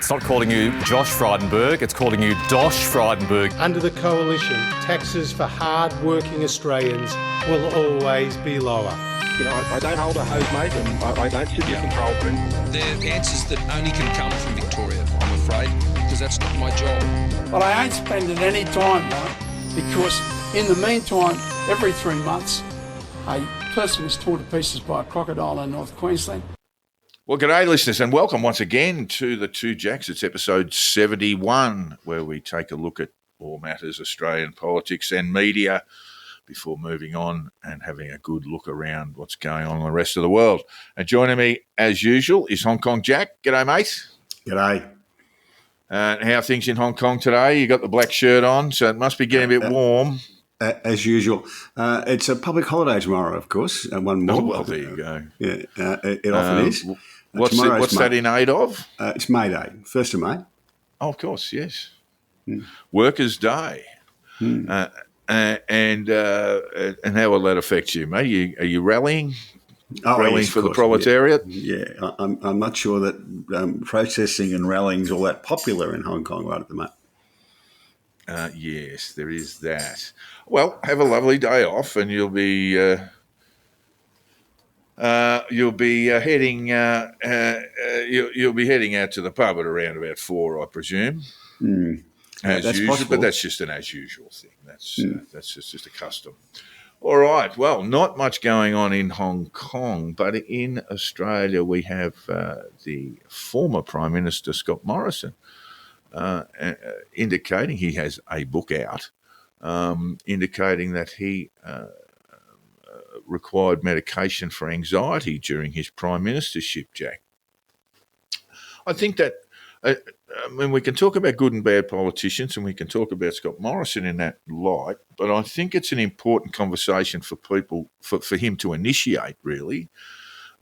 It's not calling you Josh Frydenberg, it's calling you Dosh Frydenberg. Under the Coalition, taxes for hard-working Australians will always be lower. You know, I don't hold a hose, mate, and I don't sit in the control room. They're answers that only can come from Victoria, I'm afraid, because that's not my job. But I ain't spending any time, though, because in the meantime, every 3 months, a person is torn to pieces by a crocodile in North Queensland. Well, g'day, listeners, and welcome once again to the Two Jacks. It's episode 71, where we take a look at all matters Australian politics and media before moving on and having a good look around what's going on in the rest of the world. And joining me, as usual, is Hong Kong Jack. G'day, mate. G'day. How are things in Hong Kong today? You got the black shirt on, so it must be getting a bit warm. As usual. It's a public holiday tomorrow, of course. One more. Oh, well, there you go. Yeah, it often is. What's that in aid of? It's May Day, 1st of May. Oh, of course, yes. Workers' Day. And how will that affect you, mate? Are you rallying? Rallying yes, for the proletariat? Yeah, I'm not sure that protesting and rallying is all that popular in Hong Kong right at the moment. Yes, there is that. Well, have a lovely day off, and you'll be heading out to the pub at around about 4, I presume. As that's usual, possible. but that's just an as usual thing. That's just a custom. All right. Well, not much going on in Hong Kong, but in Australia we have the former Prime Minister Scott Morrison indicating he has a book out, indicating that he required medication for anxiety during his prime ministership, Jack. I think that, we can talk about good and bad politicians and we can talk about Scott Morrison in that light, but I think it's an important conversation for people, for him to initiate, really,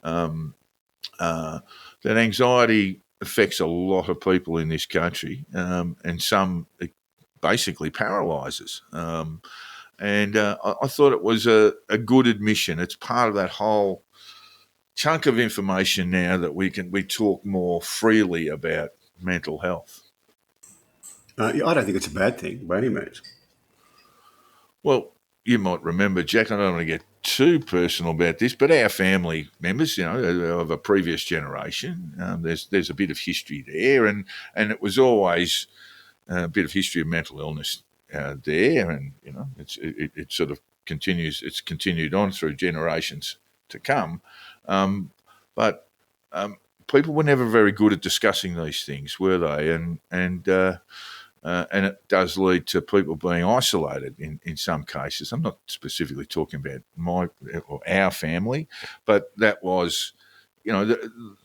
that anxiety affects a lot of people in this country, and some it basically paralyses. And I thought it was a good admission. It's part of that whole chunk of information now that we talk more freely about mental health. I don't think it's a bad thing by any means. Well, you might remember, Jack, I don't want to get too personal about this, but our family members, of a previous generation, there's a bit of history there, and it was always a bit of history of mental illness there, and it sort of continues. It's continued on through generations to come, but people were never very good at discussing these things, were they? And it does lead to people being isolated in some cases. I'm not specifically talking about my or our family, but that was,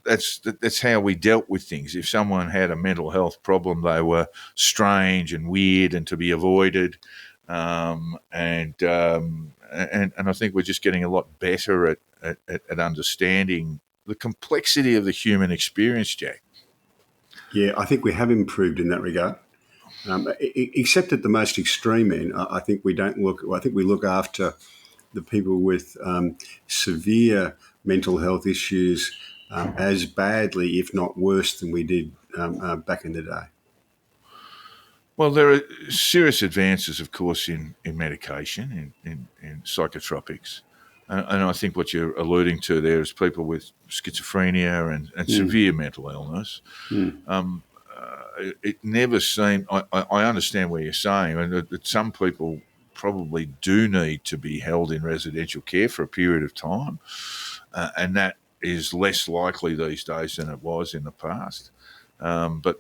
that's how we dealt with things. If someone had a mental health problem, they were strange and weird and to be avoided. And I think we're just getting a lot better at understanding the complexity of the human experience, Jack. Yeah, I think we have improved in that regard. Except at the most extreme end, I think we don't look. I think we look after the people with severe mental health issues as badly, if not worse, than we did back in the day. Well, there are serious advances, of course, in medication, in psychotropics. And I think what you're alluding to there is people with schizophrenia and severe mental illness. It never seemed, I understand what you're saying, and that some people probably do need to be held in residential care for a period of time, and that is less likely these days than it was in the past. But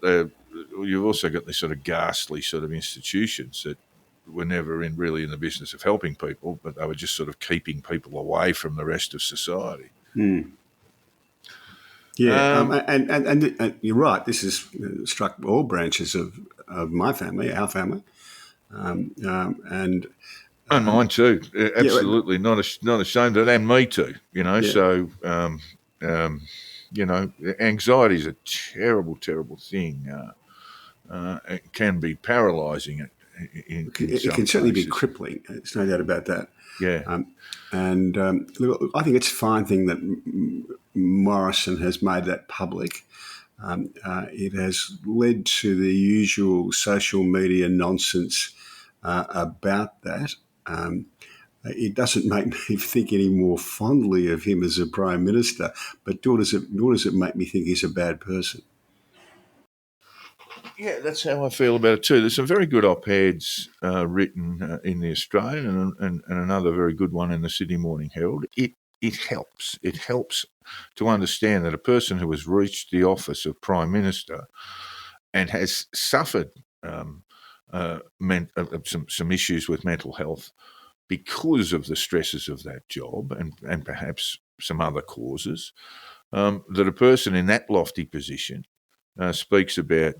you've also got these sort of ghastly sort of institutions that were never really in the business of helping people, but they were just sort of keeping people away from the rest of society. Yeah, and you're right. This has struck all branches of my family, our family, and mine too. Absolutely, not ashamed of that, and me too. So anxiety is a terrible, terrible thing. It can be paralysing. It can certainly be crippling. There's no doubt about that. Yeah. Look, I think it's a fine thing that Morrison has made that public. It has led to the usual social media nonsense about that. It doesn't make me think any more fondly of him as a Prime Minister, but nor does it make me think he's a bad person. Yeah, that's how I feel about it too. There's some very good op-eds written in the Australian and another very good one in the Sydney Morning Herald. It helps. It helps to understand that a person who has reached the office of Prime Minister and has suffered some issues with mental health because of the stresses of that job and perhaps some other causes, that a person in that lofty position speaks about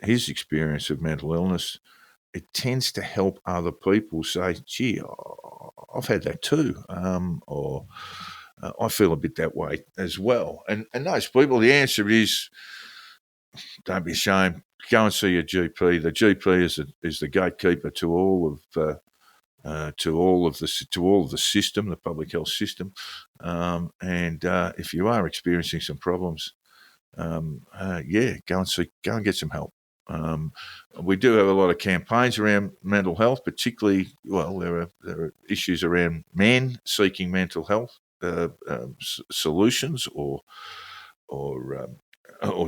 his experience of mental illness. It tends to help other people say, gee, I've had that too, or I feel a bit that way as well. And those people, the answer is, don't be ashamed, go and see your GP. The GP is the gatekeeper to all of the system, the public health system. And if you are experiencing some problems, go and get some help. We do have a lot of campaigns around mental health, particularly, there are issues around men seeking mental health solutions or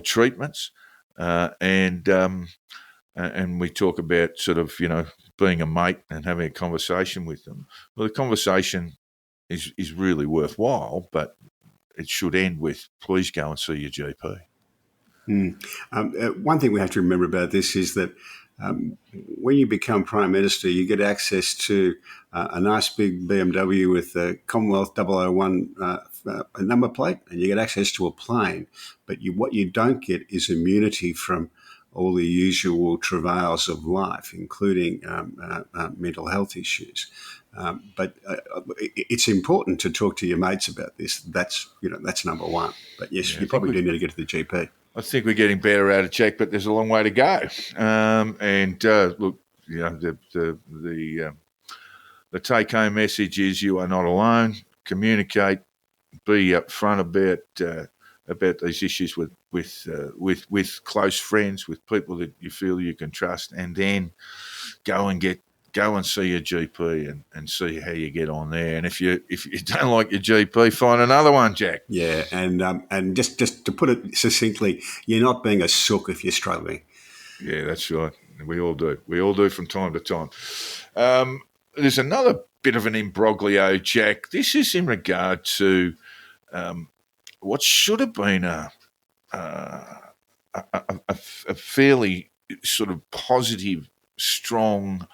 treatments, and we talk about sort of being a mate and having a conversation with them. Well, the conversation is really worthwhile, but it should end with, please go and see your GP. One thing we have to remember about this is that when you become Prime Minister, you get access to a nice big BMW with a Commonwealth 001 number plate, and you get access to a plane. But what you don't get is immunity from all the usual travails of life, including mental health issues. But it's important to talk to your mates about this. That's number one. But yes, you probably do need to get to the GP. I think we're getting better at it, Jack, but there's a long way to go. Look, the take-home message is you are not alone. Communicate, be upfront about these issues with close friends, with people that you feel you can trust, and then go and see your GP and see how you get on there. And if you don't like your GP, find another one, Jack. Yeah, and just to put it succinctly, you're not being a sook if you're struggling. Yeah, that's right. We all do. We all do from time to time. There's another bit of an imbroglio, Jack. This is in regard to what should have been a fairly sort of positive, strong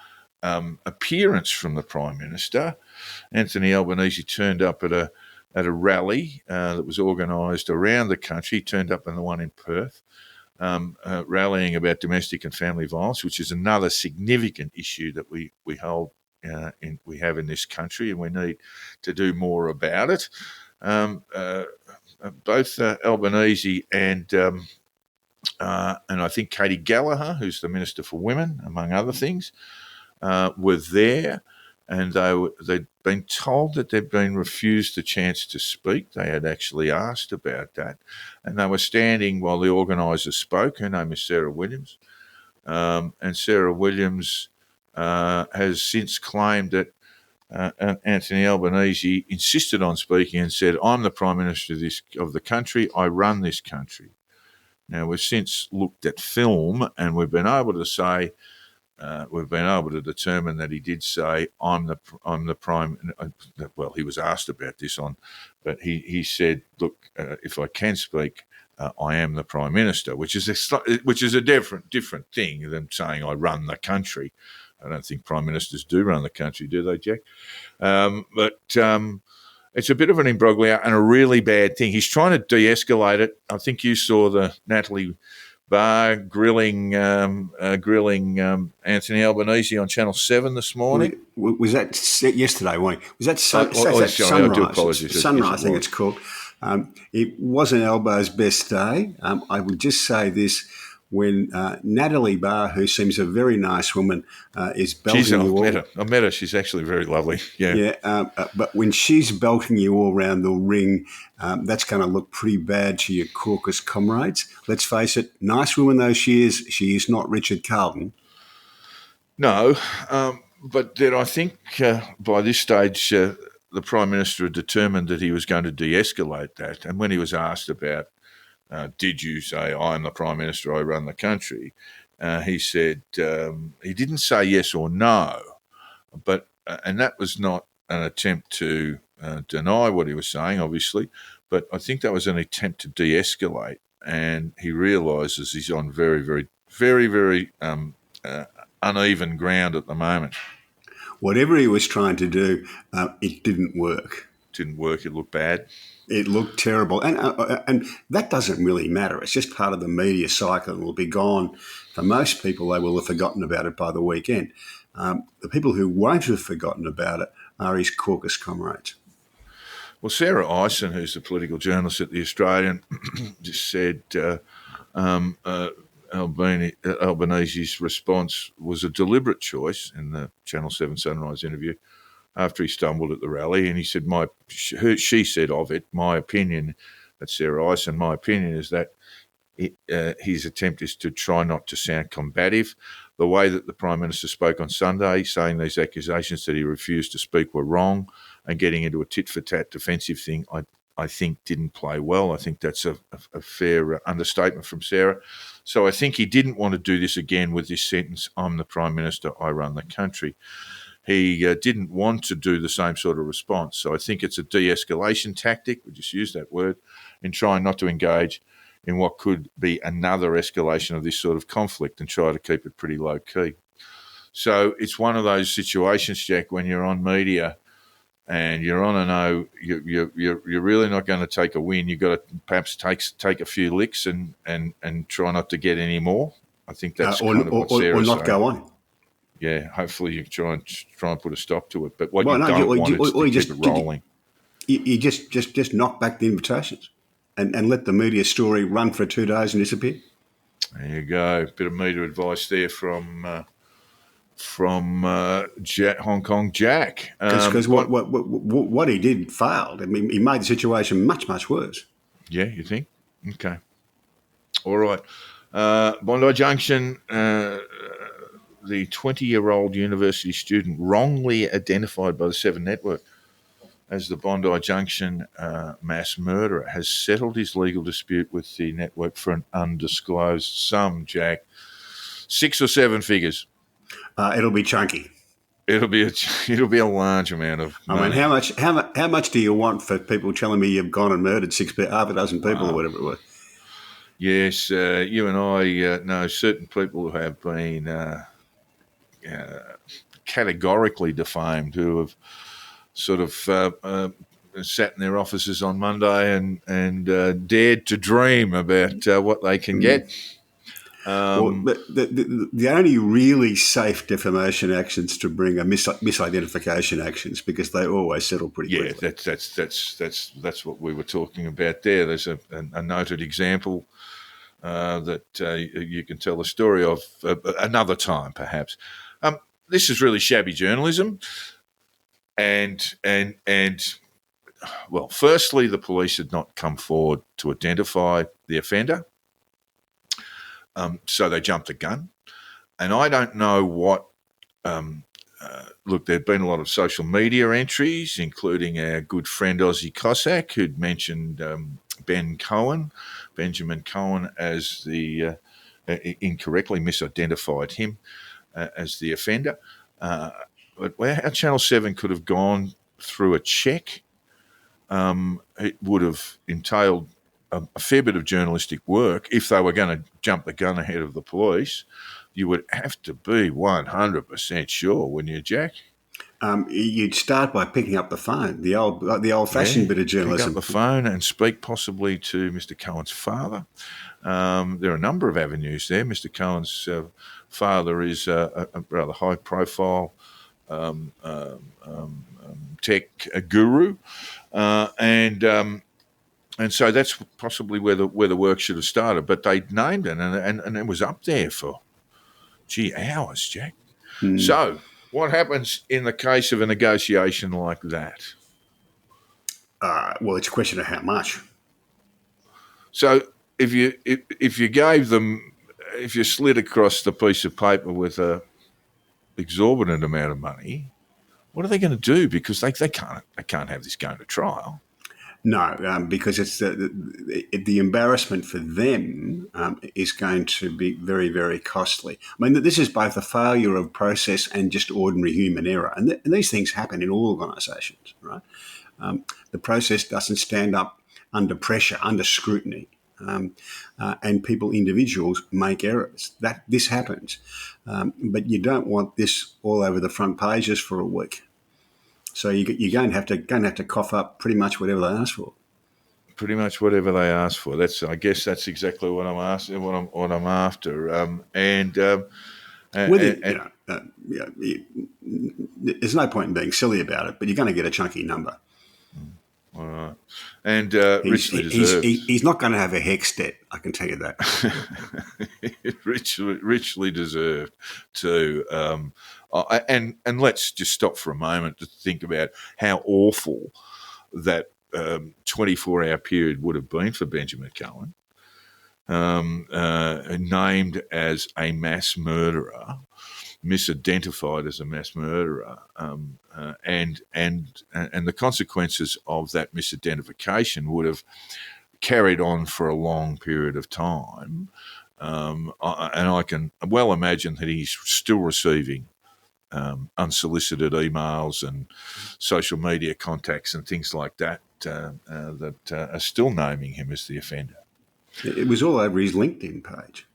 appearance from the Prime Minister. Anthony Albanese turned up at a rally that was organised around the country. He turned up in the one in Perth, rallying about domestic and family violence, which is another significant issue that we have in this country, and we need to do more about it. Both Albanese and I think Katie Gallagher, who's the Minister for Women, among other things, were there, and they'd been told that they'd been refused the chance to speak. They had actually asked about that, and they were standing while the organiser spoke. Her name is Sarah Williams, and Sarah Williams has since claimed that Anthony Albanese insisted on speaking and said, "I'm the Prime Minister of the country. I run this country." Now, we've since looked at film, and we've been able to determine that he did say, "I'm the prime." Well, he was asked about this but he said, "Look, if I can speak, I am the Prime Minister," which is a different thing than saying I run the country. I don't think Prime Ministers do run the country, do they, Jack? But it's a bit of an imbroglio and a really bad thing. He's trying to de-escalate it. I think you saw the Natalie Barr grilling Anthony Albanese on Channel 7 this morning. Was that yesterday morning? Was that Sunrise? I do apologise. Sunrise, I think it's called. It wasn't Albo's best day. I would just say this. when Natalie Barr, who seems a very nice woman, is belting you all. I've met her. She's actually very lovely. Yeah. But when she's belting you all around the ring, that's going to look pretty bad to your caucus comrades. Let's face it, nice woman though she is not Richard Carlton. No, but then I think by this stage the Prime Minister had determined that he was going to de-escalate that. And when he was asked about, did you say, I'm the Prime Minister, I run the country, he said he didn't say yes or no, but and that was not an attempt to deny what he was saying, obviously, but I think that was an attempt to de-escalate. And he realises he's on very, very, very, very uneven ground at the moment. Whatever he was trying to do, it didn't work. Didn't work. It looked bad. It looked terrible. And that doesn't really matter. It's just part of the media cycle and will be gone. For most people, they will have forgotten about it by the weekend. The people who won't have forgotten about it are his caucus comrades. Well, Sarah Ison, who's a political journalist at The Australian, just said Albanese's response was a deliberate choice in the Channel 7 Sunrise interview after he stumbled at the rally. And he said, she said of it, my opinion, that's Sarah Ison, my opinion is that his attempt is to try not to sound combative. The way that the Prime Minister spoke on Sunday, saying these accusations that he refused to speak were wrong and getting into a tit-for-tat defensive thing, I think didn't play well. I think that's a fair understatement from Sarah. So I think he didn't want to do this again with this sentence, I'm the Prime Minister, I run the country. He didn't want to do the same sort of response. So I think it's a de-escalation tactic, we just use that word, in trying not to engage in what could be another escalation of this sort of conflict and try to keep it pretty low key. So it's one of those situations, Jack, when you're on media and you're on a no, you're really not going to take a win. You've got to perhaps take a few licks and try not to get any more. I think that's kind of what Sarah's saying. Or not go on. Yeah, hopefully you try and put a stop to it. But what you don't want is to keep it rolling. You just knock back the invitations and let the media story run for 2 days and disappear. There you go. Bit of media advice there from Hong Kong Jack. Because what he did failed. I mean, he made the situation much, much worse. Yeah, you think? Okay. All right. Bondi Junction, the 20-year-old university student wrongly identified by the Seven Network as the Bondi Junction mass murderer has settled his legal dispute with the network for an undisclosed sum, Jack. 6 or 7 figures. It'll be chunky. It'll be a large amount of money. I mean, how much do you want for people telling me you've gone and murdered half a dozen people or whatever it was? Yes, you and I know certain people who have been categorically defamed, who have sort of sat in their offices on Monday and dared to dream about what they can get. The only really safe defamation actions to bring are misidentification actions, because they always settle pretty quickly. Yeah, that's what we were talking about there. There's a noted example that you can tell the story of another time, perhaps. This is really shabby journalism, and well, firstly, the police had not come forward to identify the offender. So they jumped the gun. And I don't know what look, there'd been a lot of social media entries, including our good friend Aussie Cossack, who'd mentioned Benjamin Cohen as the incorrectly misidentified him as the offender. But how Channel 7 could have gone through a check, it would have entailed a fair bit of journalistic work. If they were going to jump the gun ahead of the police, you would have to be 100% sure, wouldn't you, Jack? You'd start by picking up the phone, the old-fashioned bit of journalism. Pick up the phone and speak possibly to Mr. Cohen's father. There are a number of avenues there. Mr. Cohen's father is a rather high-profile tech guru, and And so that's possibly where the work should have started. But they named it, and it was up there for, hours, Jack. So what happens in the case of a negotiation like that? Well, it's a question of how much. So if you gave them, if you slid across the piece of paper with a exorbitant amount of money, what are they going to do? Because they can't have this going to trial. No, because it's the embarrassment for them is going to be very, very costly. I mean, this is both a failure of process and just ordinary human error. And these things happen in all organisations, right? The process doesn't stand up under pressure, under scrutiny. And individuals make errors. This happens. But you don't want this all over the front pages for a week. So you're going to have to cough up pretty much whatever they ask for. Pretty much whatever they ask for. I guess that's exactly what I'm asking. What I'm after. There's no point in being silly about it, but you're going to get a chunky number. All right. And richly deserved. He's not going to have a HECS debt, I can tell you that. richly deserved too. And let's just stop for a moment to think about how awful that 24-hour period would have been for Benjamin Cohen, named as a mass murderer, misidentified as a mass murderer, and the consequences of that misidentification would have carried on for a long period of time. And I can well imagine that he's still receiving unsolicited emails and social media contacts and things like that that are still naming him as the offender. It was all over his LinkedIn page.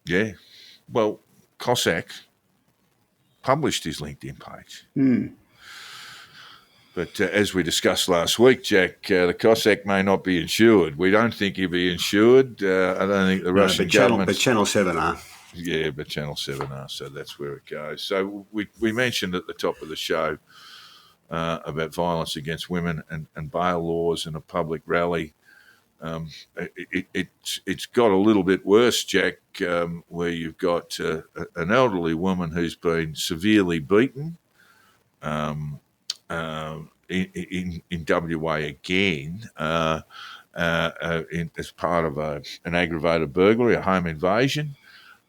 Yeah. Well, Cossack published his LinkedIn page. But as we discussed last week, Jack, the Cossack may not be insured. We don't think he'll be insured. I don't think the Russian government... But Channel 7 are. Yeah, but Channel 7 are, so that's where it goes. So we mentioned at the top of the show about violence against women and bail laws in a public rally. It's got a little bit worse, Jack, where you've got an elderly woman who's been severely beaten in WA again as part of an aggravated burglary, a home invasion.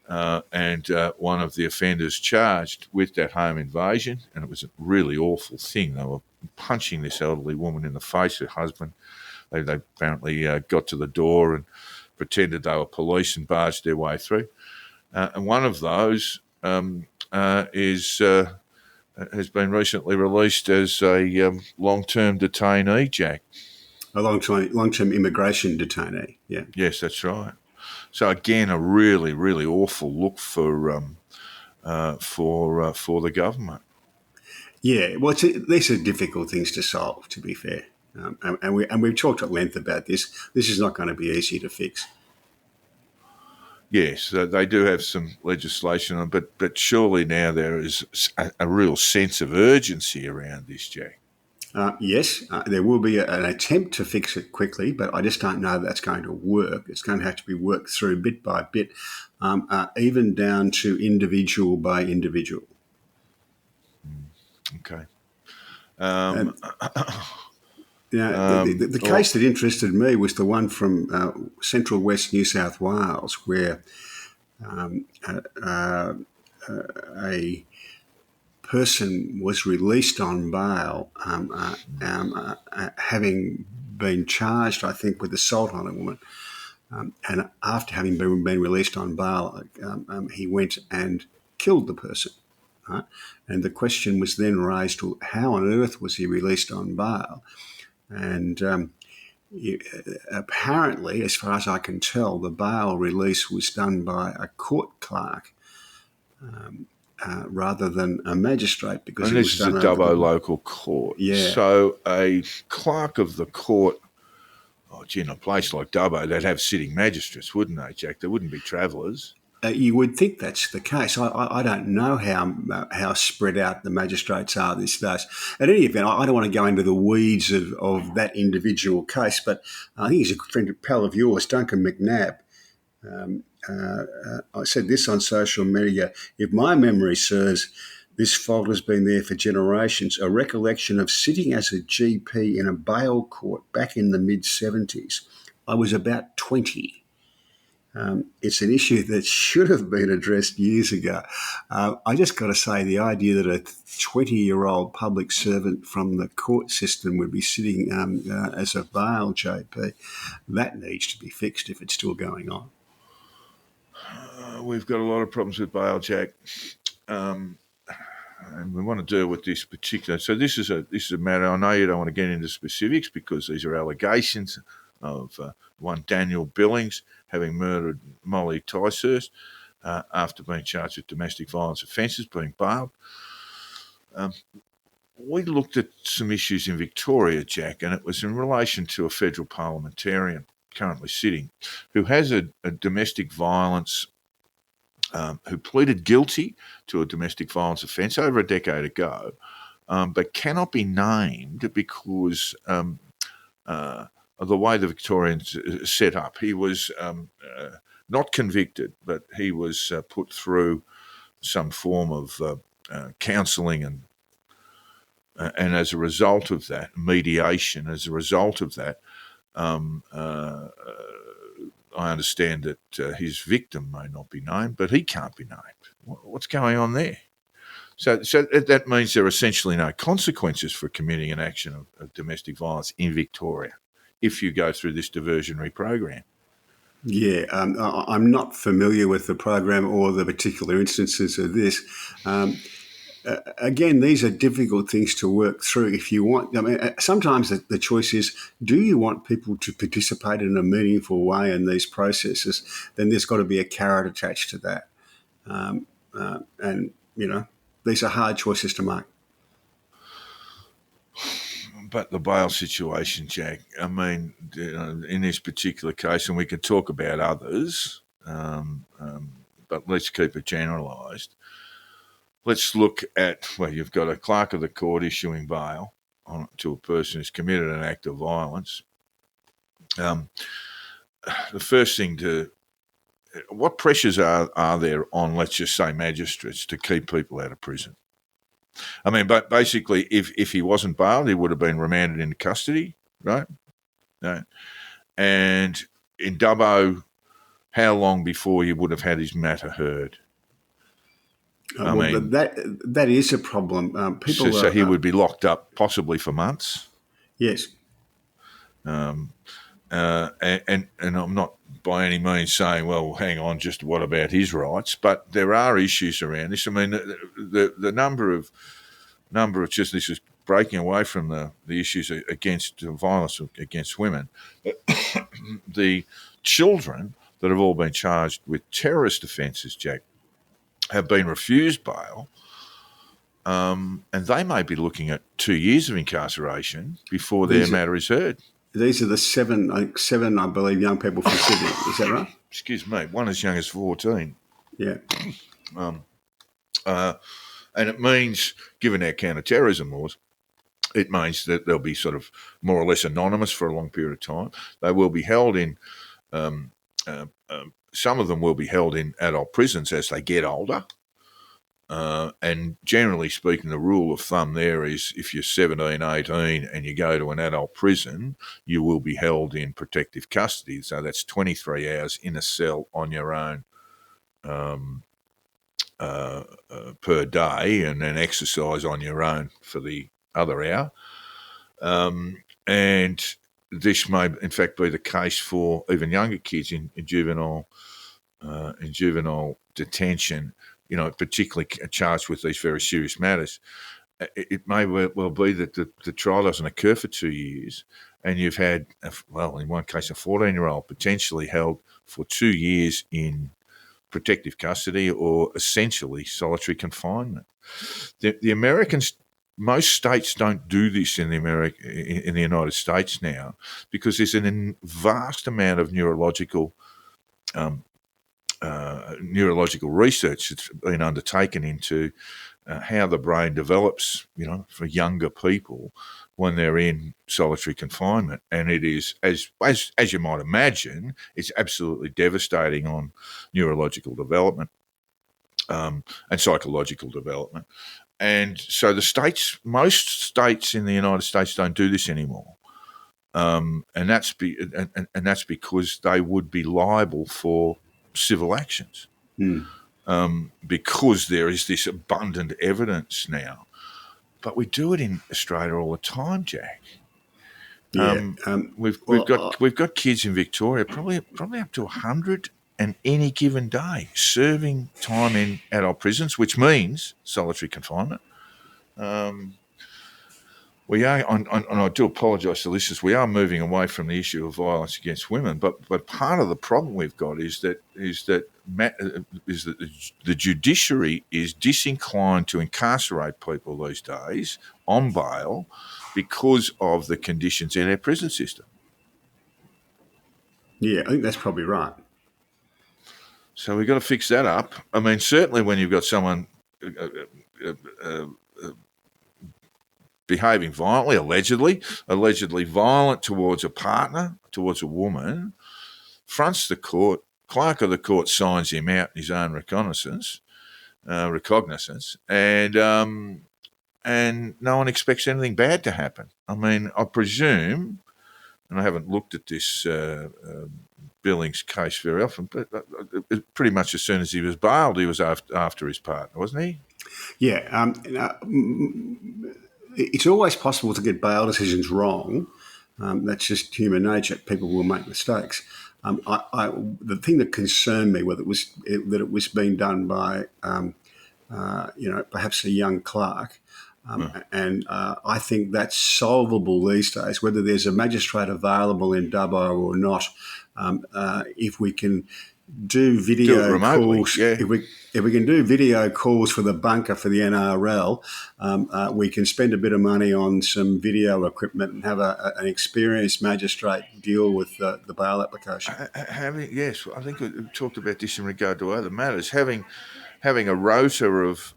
And one of the offenders charged with that home invasion, and it was a really awful thing. They were punching this elderly woman in the face, her husband. They apparently got to the door and pretended they were police and barged their way through. And one of those has been recently released as a long-term detainee, Jack. A long-term immigration detainee, yeah. Yes, that's right. So again, a really, really awful look for the government. Yeah, well, these are difficult things to solve, to be fair. And we've talked at length about this. This is not going to be easy to fix. Yes, they do have some legislation on, but surely now there is a real sense of urgency around this, Jack. Yes, there will be an attempt to fix it quickly, but I just don't know that's going to work. It's going to have to be worked through bit by bit, even down to individual by individual. Okay. The case that interested me was the one from central west New South Wales, where a person was released on bail, having been charged, I think, with assault on a woman. And after having been released on bail, he went and killed the person. Right? And the question was then raised, well, how on earth was he released on bail? And apparently, as far as I can tell, the bail release was done by a court clerk rather than a magistrate, because and this is a Dubbo local court. Yeah. So a clerk of the court, in a place like Dubbo, they'd have sitting magistrates, wouldn't they, Jack? There wouldn't be travellers. You would think that's the case. I don't know how spread out the magistrates are these days. At any event, I don't want to go into the weeds of that individual case, but I think he's a friend pal of yours, Duncan McNabb. I said this on social media. If my memory serves, this fault has been there for generations. A recollection of sitting as a GP in a bail court back in the mid-70s. I was about 20. It's an issue that should have been addressed years ago. I just got to say, the idea that a 20-year-old public servant from the court system would be sitting as a bail JP, that needs to be fixed if it's still going on. We've got a lot of problems with bail, Jack, and we want to deal with this particular. So this is a matter. I know you don't want to get into specifics because these are allegations of one Daniel Billings having murdered Molly Ticehurst after being charged with domestic violence offences, being bailed. We looked at some issues in Victoria, Jack, and it was in relation to a federal parliamentarian currently sitting who has a domestic violence, who pleaded guilty to a domestic violence offence over a decade ago, but cannot be named because of the way the Victorians set up. He was not convicted, but he was put through some form of counselling and as a result of that, mediation, as a result of that, I understand that his victim may not be named, but he can't be named. What's going on there? So that means there are essentially no consequences for committing an action of domestic violence in Victoria if you go through this diversionary program. Yeah, I'm not familiar with the program or the particular instances of this. Again, these are difficult things to work through. If you want, I mean, sometimes the choice is: do you want people to participate in a meaningful way in these processes? Then there's got to be a carrot attached to that, and these are hard choices to make. But the bail situation, Jack, I mean, in this particular case, and we could talk about others, but let's keep it generalised. Let's look at, you've got a clerk of the court issuing bail to a person who's committed an act of violence. The first thing what pressures are there on, let's just say, magistrates to keep people out of prison? I mean, but basically, if he wasn't bailed, he would have been remanded into custody, right? No. And in Dubbo, how long before he would have had his matter heard? I mean, that is a problem. So he would be locked up possibly for months. Yes. And I'm not by any means saying, well, hang on, just what about his rights? But there are issues around this. I mean, the number of just, this is breaking away from the issues against violence against women. The children that have all been charged with terrorist offences, Jack, have been refused bail, and they may be looking at 2 years of incarceration before their matter is heard. These are the seven, I believe, young people from Sydney. Is that right? Excuse me, one as young as 14. Yeah. And it means, given our counter-terrorism laws, it means that they'll be sort of more or less anonymous for a long period of time. They will be held in, some of them will be held in adult prisons as they get older. And generally speaking, the rule of thumb there is if you're 17, 18 and you go to an adult prison, you will be held in protective custody. So that's 23 hours in a cell on your own per day, and then exercise on your own for the other hour. And this may, in fact, be the case for even younger kids in juvenile detention, particularly charged with these very serious matters. It may well be that the trial doesn't occur for 2 years, and you've had, in one case, a 14-year-old potentially held for 2 years in protective custody or essentially solitary confinement. The Americans, most states don't do this in the United States now because there's a vast amount of neurological neurological research that's been undertaken into how the brain develops, for younger people when they're in solitary confinement, and it is, as you might imagine, it's absolutely devastating on neurological development and psychological development. And so most states in the United States don't do this anymore, and that's because they would be liable for civil actions. Because there is this abundant evidence now. But we do it in Australia all the time, Jack. We've got kids in Victoria, probably up to 100 on any given day, serving time in adult prisons, which means solitary confinement. We are, and I do apologise to listeners, we are moving away from the issue of violence against women, but part of the problem we've got is that the judiciary is disinclined to incarcerate people these days on bail because of the conditions in our prison system. Yeah, I think that's probably right. So we've got to fix that up. I mean, certainly when you've got someone behaving violently, allegedly violent towards a partner, towards a woman, fronts the court, clerk of the court signs him out in his own recognizance, and no one expects anything bad to happen. I mean, I presume, and I haven't looked at this Billings case very often, but pretty much as soon as he was bailed, he was after his partner, wasn't he? Yeah. It's always possible to get bail decisions wrong. That's just human nature. People will make mistakes. The thing that concerned me was that it was being done by, perhaps a young clerk. And I think that's solvable these days, whether there's a magistrate available in Dubbo or not. If we can do video calls, if we can do video calls for the bunker for the NRL, we can spend a bit of money on some video equipment and have an experienced magistrate deal with the bail application. Yes, I think we talked about this in regard to other matters. Having a rota of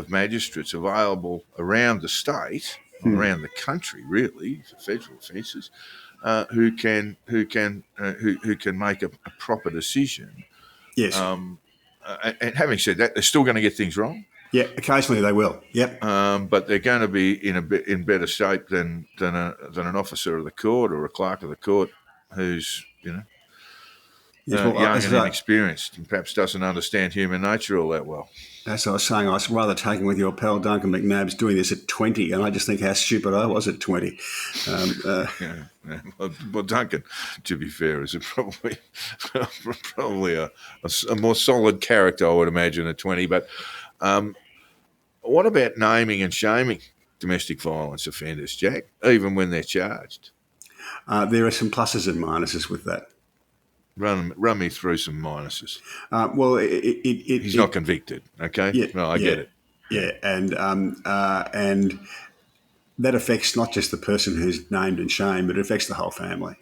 magistrates available around the state, around the country, really, for federal offences, who can make a proper decision. Yes. And having said that, they're still going to get things wrong. Yeah, occasionally they will. Yep. But they're going to be in better shape than an officer of the court or a clerk of the court who's young and inexperienced and perhaps doesn't understand human nature all that well. As I was saying, I was rather taken with your pal Duncan McNabb's doing this at 20, and I just think how stupid I was at 20. Well, Duncan, to be fair, is probably a more solid character, I would imagine, at 20. But what about naming and shaming domestic violence offenders, Jack, even when they're charged? There are some pluses and minuses with that. Run me through some minuses. Well, he's not convicted. Okay, yeah, no, I get it. Yeah, and that affects not just the person who's named and shamed, but it affects the whole family.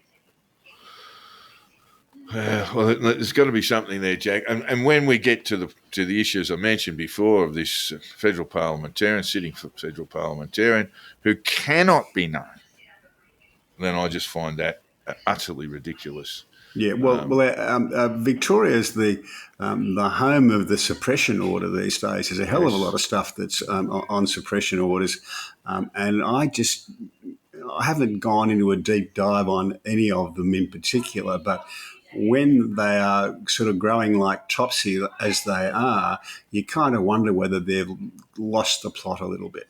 Well, there's got to be something there, Jack. And when we get to the issues I mentioned before of this federal parliamentarian, sitting for federal parliamentarian, who cannot be named, then I just find that utterly ridiculous. Yeah, Victoria is the home of the suppression order these days. There's a hell of a lot of stuff that's on suppression orders, and I haven't gone into a deep dive on any of them in particular, but when they are sort of growing like Topsy as they are, you kind of wonder whether they've lost the plot a little bit.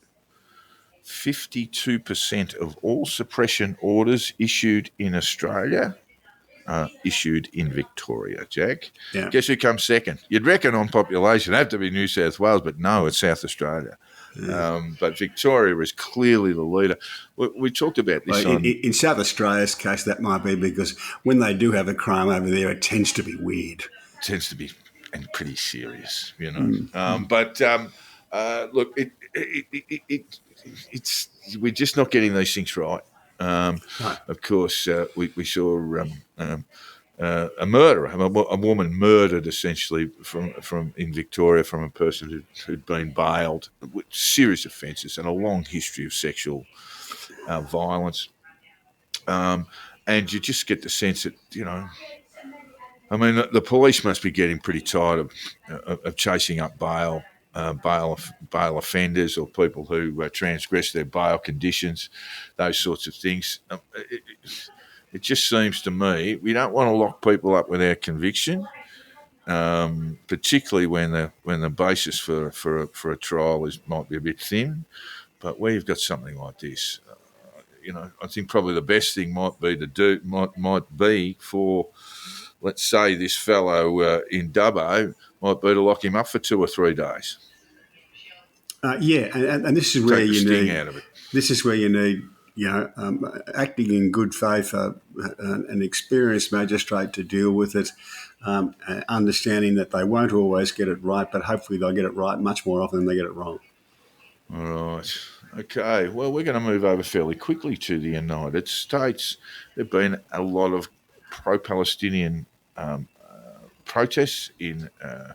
52% of all suppression orders issued in Australia issued in Victoria, Jack. Yeah. Guess who comes second? You'd reckon on population it'd have to be New South Wales, but no, it's South Australia. Yeah. But Victoria is clearly the leader. We talked about this in South Australia's case, that might be because when they do have a crime over there, it tends to be weird. It tends to be and pretty serious, you know. But look, it's we're just not getting these things right. Of course, we saw a murderer, a woman murdered essentially from in Victoria from a person who'd been bailed, with serious offences and a long history of sexual violence. And you just get the sense that, I mean, the police must be getting pretty tired of chasing up bail offenders or people who transgress their bail conditions, those sorts of things. It just seems to me we don't want to lock people up without conviction, particularly when the basis for a trial might be a bit thin. But where you've got something like this, I think probably the best thing might be for, let's say, this fellow in Dubbo might be to lock him up for 2 or 3 days. And this is where Take the you sting need. out of it. This is where you need, acting in good faith, an experienced magistrate to deal with it, understanding that they won't always get it right, but hopefully they'll get it right much more often than they get it wrong. All right. Okay. Well, we're going to move over fairly quickly to the United States. There have been a lot of pro-Palestinian protests in the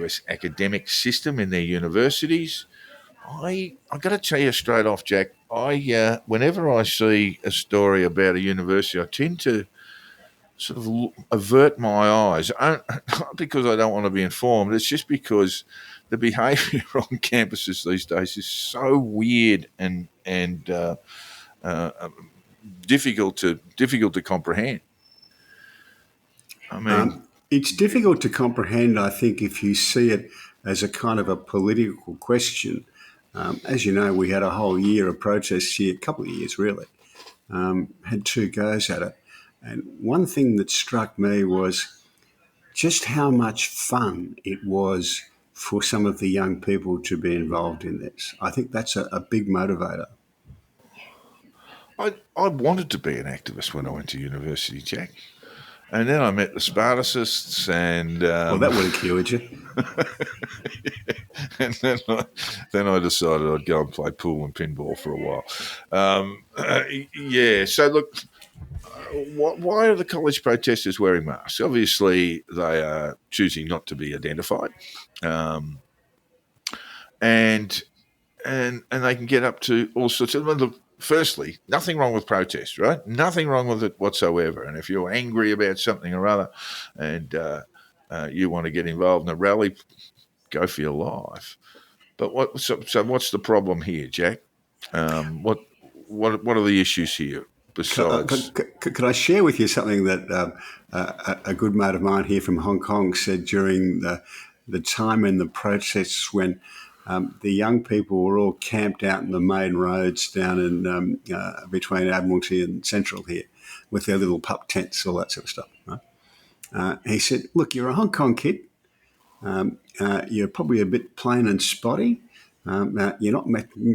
US academic system in their universities. I got to tell you straight off, Jack. Whenever I see a story about a university, I tend to sort of avert my eyes. Not because I don't want to be informed. It's just because the behaviour on campuses these days is so weird and difficult to comprehend. I mean, it's difficult to comprehend, I think, if you see it as a kind of a political question. As you know, we had a whole year of protests here, a couple of years really, had 2 goes at it. And one thing that struck me was just how much fun it was for some of the young people to be involved in this. I think that's a big motivator. I wanted to be an activist when I went to university, Jack. And then I met the Spartacists and... well, that would have cured you. And then I decided I'd go and play pool and pinball for a while. So look, why are the college protesters wearing masks? Obviously, they are choosing not to be identified. And they can get up to all sorts of... Look, firstly, nothing wrong with protest, right? Nothing wrong with it whatsoever. And if you're angry about something or other and you want to get involved in a rally, go for your life. But what's the problem here, Jack? What are the issues here besides? Could I share with you something that a good mate of mine here from Hong Kong said during the time in the protests when the young people were all camped out in the main roads down in between Admiralty and Central here with their little pup tents, all that sort of stuff. Right? He said, look, you're a Hong Kong kid. You're probably a bit plain and spotty. You're not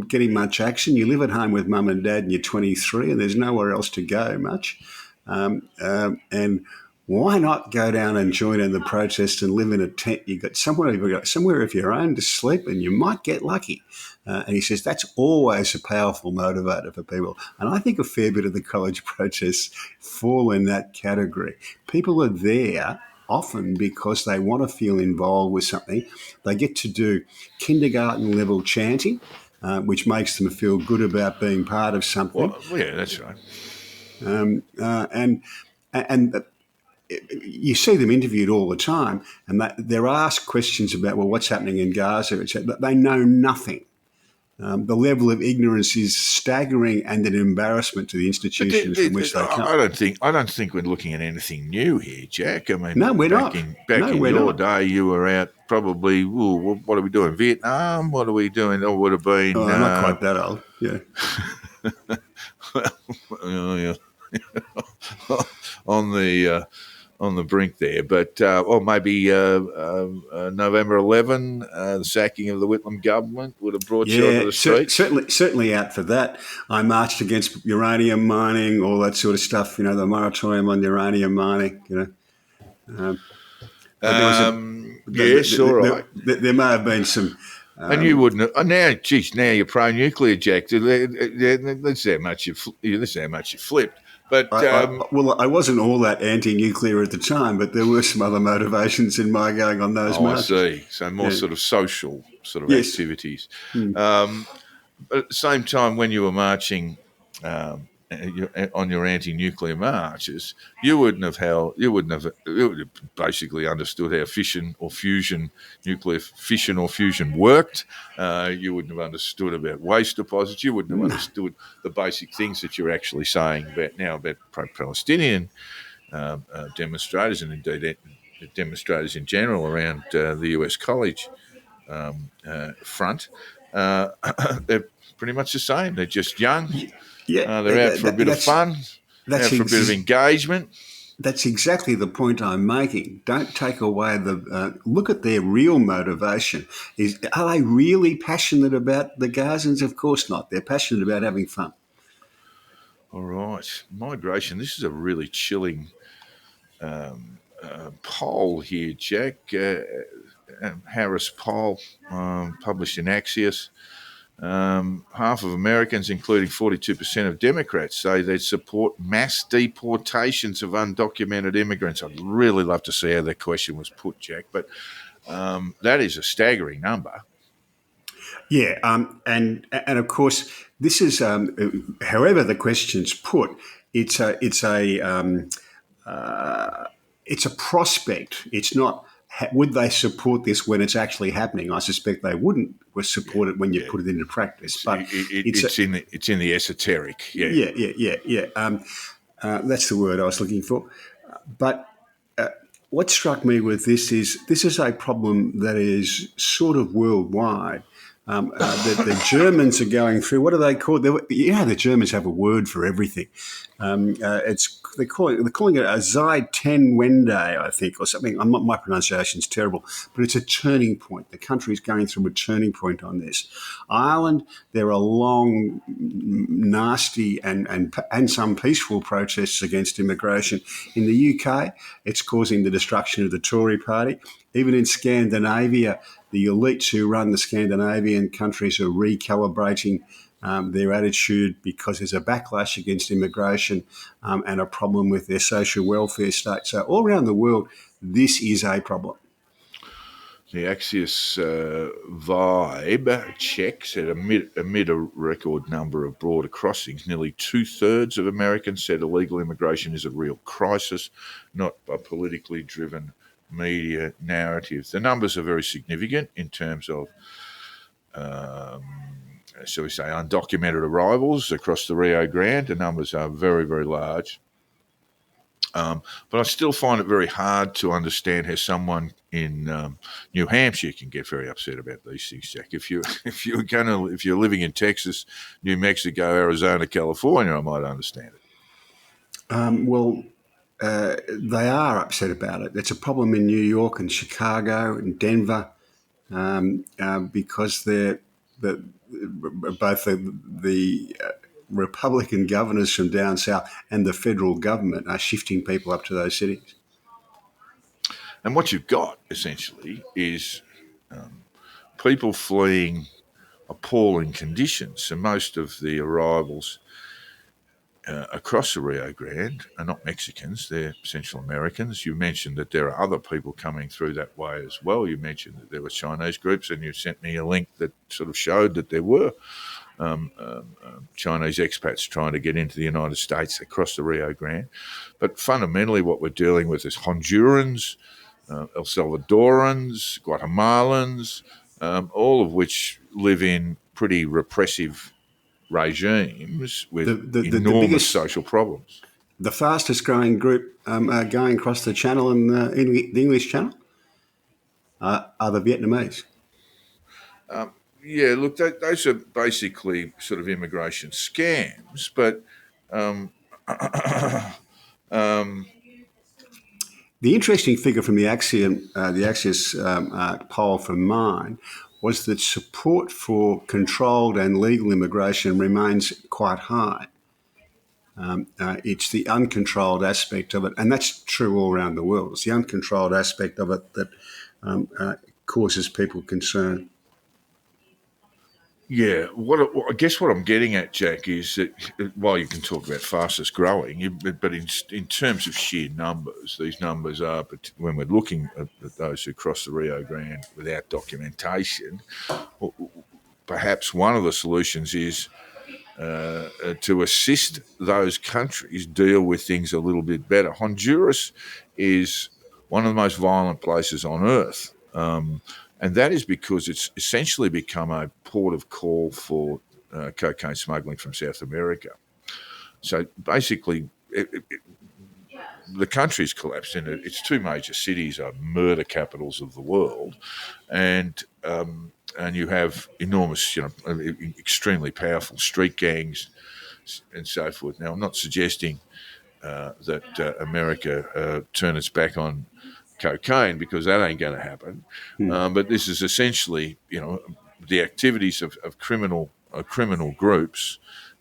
getting much action. You live at home with mum and dad and you're 23 and there's nowhere else to go much. And why not go down and join in the protest and live in a tent? You've got somewhere of your own to sleep and you might get lucky. And he says that's always a powerful motivator for people. And I think a fair bit of the college protests fall in that category. People are there often because they want to feel involved with something. They get to do kindergarten level chanting, which makes them feel good about being part of something. Well, yeah, that's right. And you see them interviewed all the time, and they're asked questions about, well, what's happening in Gaza, etc. But they know nothing. The level of ignorance is staggering and an embarrassment to the institutions from which they come. I don't think we're looking at anything new here, Jack. I mean, no, we're back not. In your day, you were out probably. What are we doing? Vietnam? What are we doing? Or would have been. I'm not quite that old. Yeah. On the brink there, but or maybe November 11, the sacking of the Whitlam government would have brought you onto the streets. Certainly out for that. I marched against uranium mining, all that sort of stuff. The moratorium on uranium mining. Yes, all right. There may have been some. And you wouldn't. Now you're pro-nuclear, Jack. That's how much you flipped. But I wasn't all that anti-nuclear at the time, but there were some other motivations in my going on those marches. I see. So more sort of social sort of Yes. activities. But at the same time, when you were marching on your anti-nuclear marches, you would have basically understood how nuclear fission or fusion worked. You wouldn't have understood about waste deposits. You wouldn't have understood the basic things that you're actually saying about pro-Palestinian demonstrators, and indeed demonstrators in general around the US college front. They're pretty much the same. They're just young. Yeah, They're out for a bit of fun, out for a bit of engagement. That's exactly the point I'm making. Don't take away look at their real motivation. Are they really passionate about the Gazans? Of course not. They're passionate about having fun. All right. Migration. This is a really chilling poll here, Jack. Harris poll published in Axios. Half of Americans, including 42% of Democrats, say they support mass deportations of undocumented immigrants. I'd really love to see how that question was put, Jack, but that is a staggering number. Yeah, and of course, this is however the question's put. It's a prospect. It's not. Would they support this when it's actually happening? I suspect they wouldn't support it when you put it into practice. But it's in the esoteric. Yeah. That's the word I was looking for. But what struck me with this is a problem that is sort of worldwide. The Germans are going through, what are they called? The Germans have a word for everything. They're calling it a Zeitenwende, I think, or something. My pronunciation's terrible, but it's a turning point. The country's going through a turning point on this. Ireland, there are long, nasty and some peaceful protests against immigration. In the UK, it's causing the destruction of the Tory party. Even in Scandinavia, the elites who run the Scandinavian countries are recalibrating their attitude because there's a backlash against immigration and a problem with their social welfare state. So all around the world, this is a problem. The Axios vibe checks that amid a record number of border crossings, nearly 2/3 of Americans said illegal immigration is a real crisis, not a politically driven media narrative. The numbers are very significant in terms of, shall we say, undocumented arrivals across the Rio Grande. The numbers are very, very large. But I still find it very hard to understand how someone in New Hampshire can get very upset about these things, Jack. If you're living in Texas, New Mexico, Arizona, California, I might understand it. They are upset about it. It's a problem in New York and Chicago and Denver because both the Republican governors from down south and the federal government are shifting people up to those cities. And what you've got, essentially, is people fleeing appalling conditions. So most of the arrivals across the Rio Grande are not Mexicans, they're Central Americans. You mentioned that there are other people coming through that way as well. You mentioned that there were Chinese groups, and you sent me a link that sort of showed that there were Chinese expats trying to get into the United States across the Rio Grande. But fundamentally what we're dealing with is Hondurans, El Salvadorans, Guatemalans, all of which live in pretty repressive regimes with enormous biggest, social problems. The fastest growing group going across the channel in the English Channel are the Vietnamese. Yeah, look, those are basically sort of immigration scams, but the interesting figure from the Axios poll from mine was that support for controlled and legal immigration remains quite high. It's the uncontrolled aspect of it, and that's true all around the world. It's the uncontrolled aspect of it that causes people concern. Yeah, I guess what I'm getting at, Jack, is that while you can talk about fastest growing, but in terms of sheer numbers, these numbers are, but when we're looking at those who cross the Rio Grande without documentation, perhaps one of the solutions is to assist those countries deal with things a little bit better. Honduras is one of the most violent places on earth. And that is because it's essentially become a port of call for cocaine smuggling from South America. So basically, the country's collapsed in it. Its two major cities are murder capitals of the world, and you have enormous, extremely powerful street gangs and so forth. Now, I'm not suggesting that America turn its back on cocaine, because that ain't going to happen. But this is essentially, the activities of criminal groups.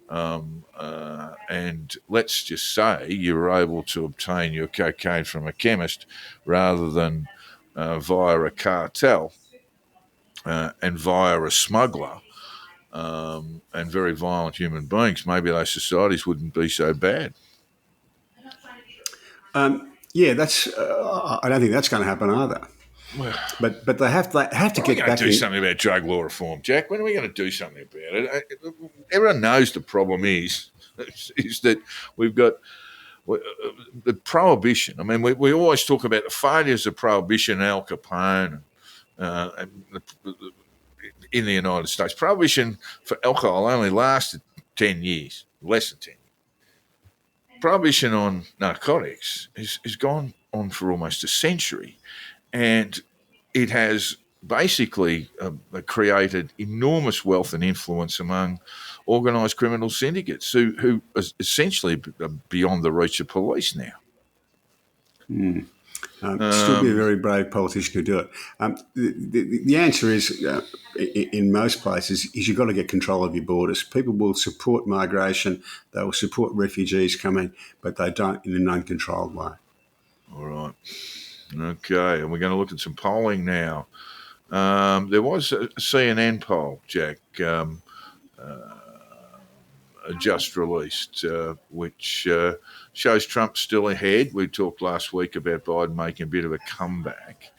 And let's just say you were able to obtain your cocaine from a chemist rather than via a cartel and via a smuggler and very violent human beings. Maybe those societies wouldn't be so bad. Yeah, that's. I don't think that's going to happen either. But they have to When are we get going back to do in. something about drug law reform, Jack? When are we going to do something about it? Everyone knows the problem is that we've got the prohibition. I mean, we always talk about the failures of prohibition, Al Capone, in the United States. Prohibition for alcohol only lasted 10 years, less than 10 years. Prohibition on narcotics has gone on for almost a century, and it has basically created enormous wealth and influence among organised criminal syndicates who are essentially beyond the reach of police now. Still be a very brave politician who do it. The answer is, in most places, is you've got to get control of your borders. People will support migration, they will support refugees coming, but they don't in an uncontrolled way. All right. Okay, and we're going to look at some polling now. There was a CNN poll, Jack, just released, which shows Trump still ahead. We talked last week about Biden making a bit of a comeback.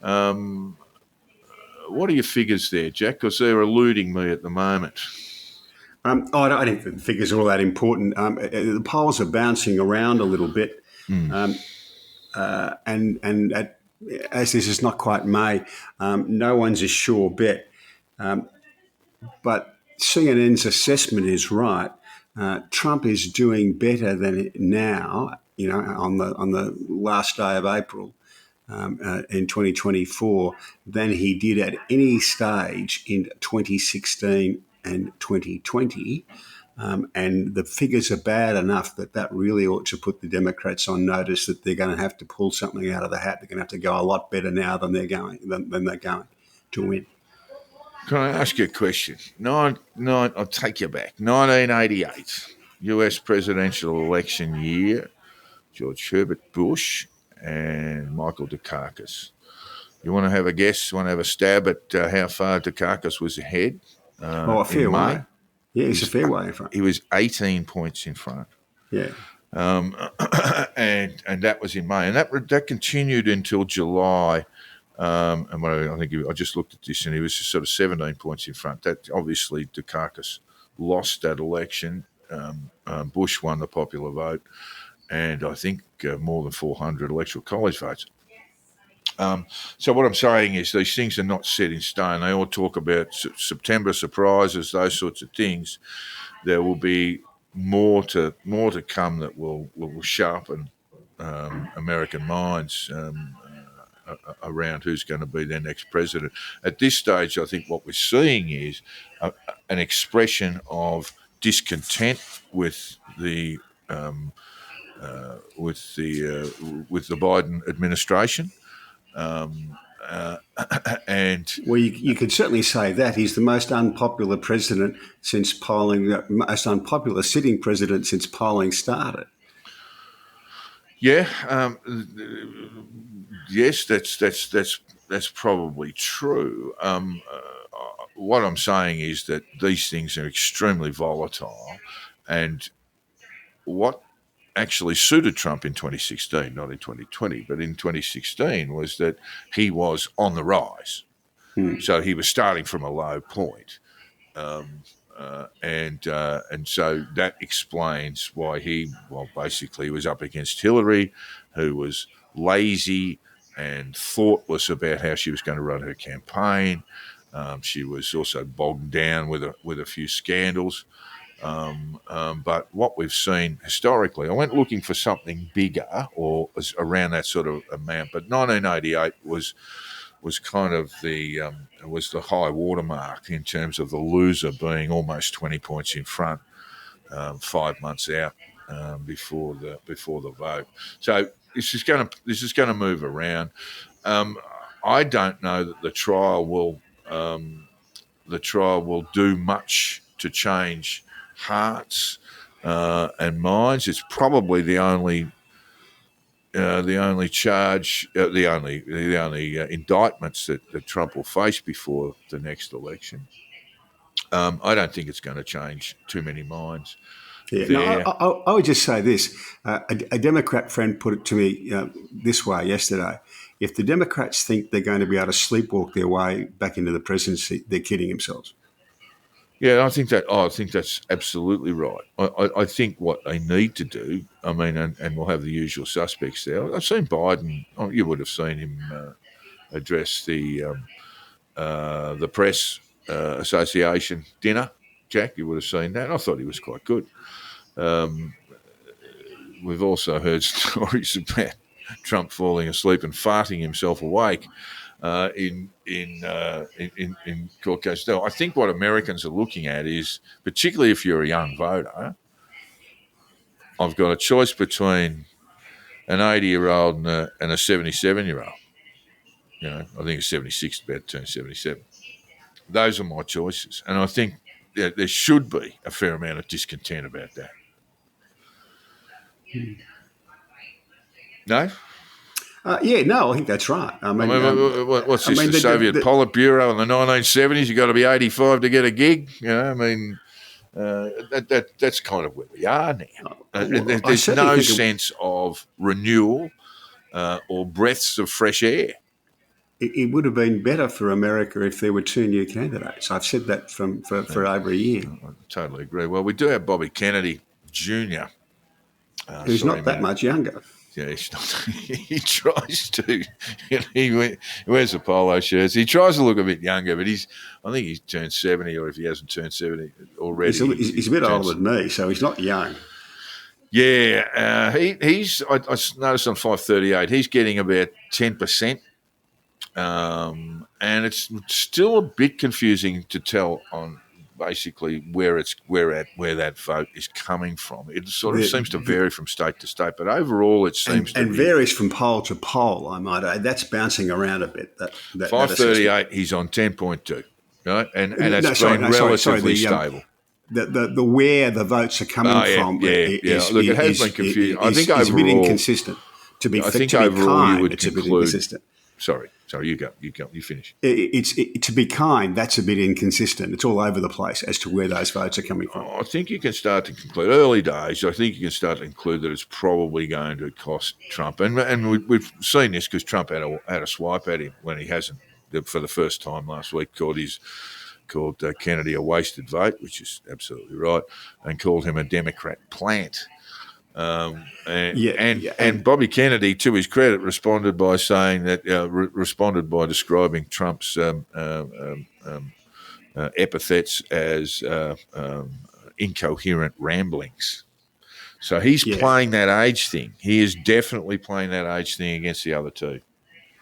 What are your figures there, Jack? Because they're eluding me at the moment. I don't think the figures are all that important. The polls are bouncing around a little bit, and as this is not quite May, no one's a sure bet. But CNN's assessment is right. Trump is doing better than now. On the last day of April in 2024 than he did at any stage in 2016 and 2020. And the figures are bad enough that really ought to put the Democrats on notice that they're going to have to pull something out of the hat. They're going to have to go a lot better now than they're going to win. Can I ask you a question? I'll take you back. 1988, US presidential election year, George Herbert Bush and Michael Dukakis. You want to have a guess? Want to have a stab at how far Dukakis was ahead? A fair way. Yeah, it's a fair way in front. He was 18 points in front. Yeah. And that was in May, and that continued until July. And I just looked at this, and he was just sort of 17 points in front. That obviously Dukakis lost that election. Bush won the popular vote, and I think more than 400 electoral college votes. So what I'm saying is these things are not set in stone. They all talk about September surprises, those sorts of things. There will be more to come that will sharpen American minds around who's going to be their next president. At this stage, I think what we're seeing is an expression of discontent with the Biden administration. And well, you could certainly say that he's the most unpopular president since polling, most unpopular sitting president since polling started. Yeah, yes, that's probably true. what I'm saying is that these things are extremely volatile, and what actually suited Trump in 2016, not in 2020, but in 2016, was that he was on the rise. So he was starting from a low point. And so that explains why he, basically was up against Hillary, who was lazy and thoughtless about how she was going to run her campaign. She was also bogged down with a few scandals. But what we've seen historically, I went looking for something bigger or around that sort of amount, but 1988 was kind of the high watermark in terms of the loser being almost 20 points in front 5 months out before the vote. So this is going to move around. I don't know that the trial will do much to change hearts and minds. It's probably the only indictments that Trump will face before the next election. I don't think it's going to change too many minds. Yeah, no, I would just say this. A Democrat friend put it to me this way yesterday. If the Democrats think they're going to be able to sleepwalk their way back into the presidency, they're kidding themselves. Yeah, I think that's absolutely right. I think what they need to do, I mean, and we'll have the usual suspects there. I've seen Biden. You would have seen him address the press association dinner. Jack, you would have seen that. I thought he was quite good. We've also heard stories about Trump falling asleep and farting himself awake in court cases. Now, I think what Americans are looking at is, particularly if you're a young voter, I've got a choice between an 80-year-old and a 77-year-old. You know, I think a 76 is about to turn 77. Those are my choices, and I think there should be a fair amount of discontent about that. No? No, I think that's right. What's this, the Soviet Politburo in the 1970s? You got to be 85 to get a gig? You know, I mean, that's kind of where we are now. There's no sense of renewal or breaths of fresh air. It would have been better for America if there were two new candidates. I've said that for over a year. I totally agree. Well, we do have Bobby Kennedy Jr. Who's not that much younger. Yeah, he's not. He tries to. He wears a polo shirts. He tries to look a bit younger, but I think he's turned 70, or if he hasn't turned 70 already. He's a bit older than me, so he's not young. Yeah, he's. I noticed on 538, he's getting about 10%, and it's still a bit confusing to tell on basically where that vote is coming from. It sort of seems to vary from state to state, but overall it seems to be varies from poll to poll. I might add that's bouncing around a bit. That 538, he's on 10.2, right, and that's been relatively stable. The where the votes are coming from. Look, it has been confusing. I think overall it's a bit inconsistent. To be kind, it's a bit inconsistent. Sorry, you go. You finish. To be kind, that's a bit inconsistent. It's all over the place as to where those votes are coming from. I think you can start to conclude, early days, I think you can start to conclude that it's probably going to cost Trump. And we've seen this because Trump had a swipe at him when he hasn't, for the first time last week, called Kennedy a wasted vote, which is absolutely right, and called him a Democrat plant. And Bobby Kennedy, to his credit, responded by saying that by describing Trump's epithets as incoherent ramblings. So he's playing that age thing. He is definitely playing that age thing against the other two.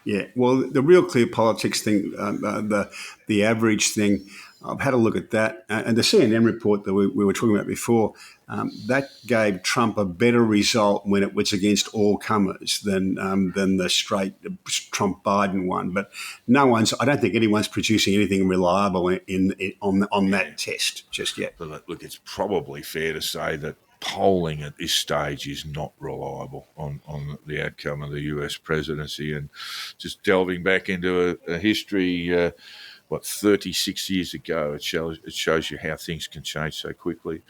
Yeah, well, the real clear politics thing, the average thing, I've had a look at that. And the CNN report that we were talking about before, that gave Trump a better result when it was against all comers than the straight Trump-Biden one. But I don't think anyone's producing anything reliable on that test just yet. But look, it's probably fair to say that polling at this stage is not reliable on the outcome of the US presidency. And just delving back into a history, 36 years ago. It shows you how things can change so quickly.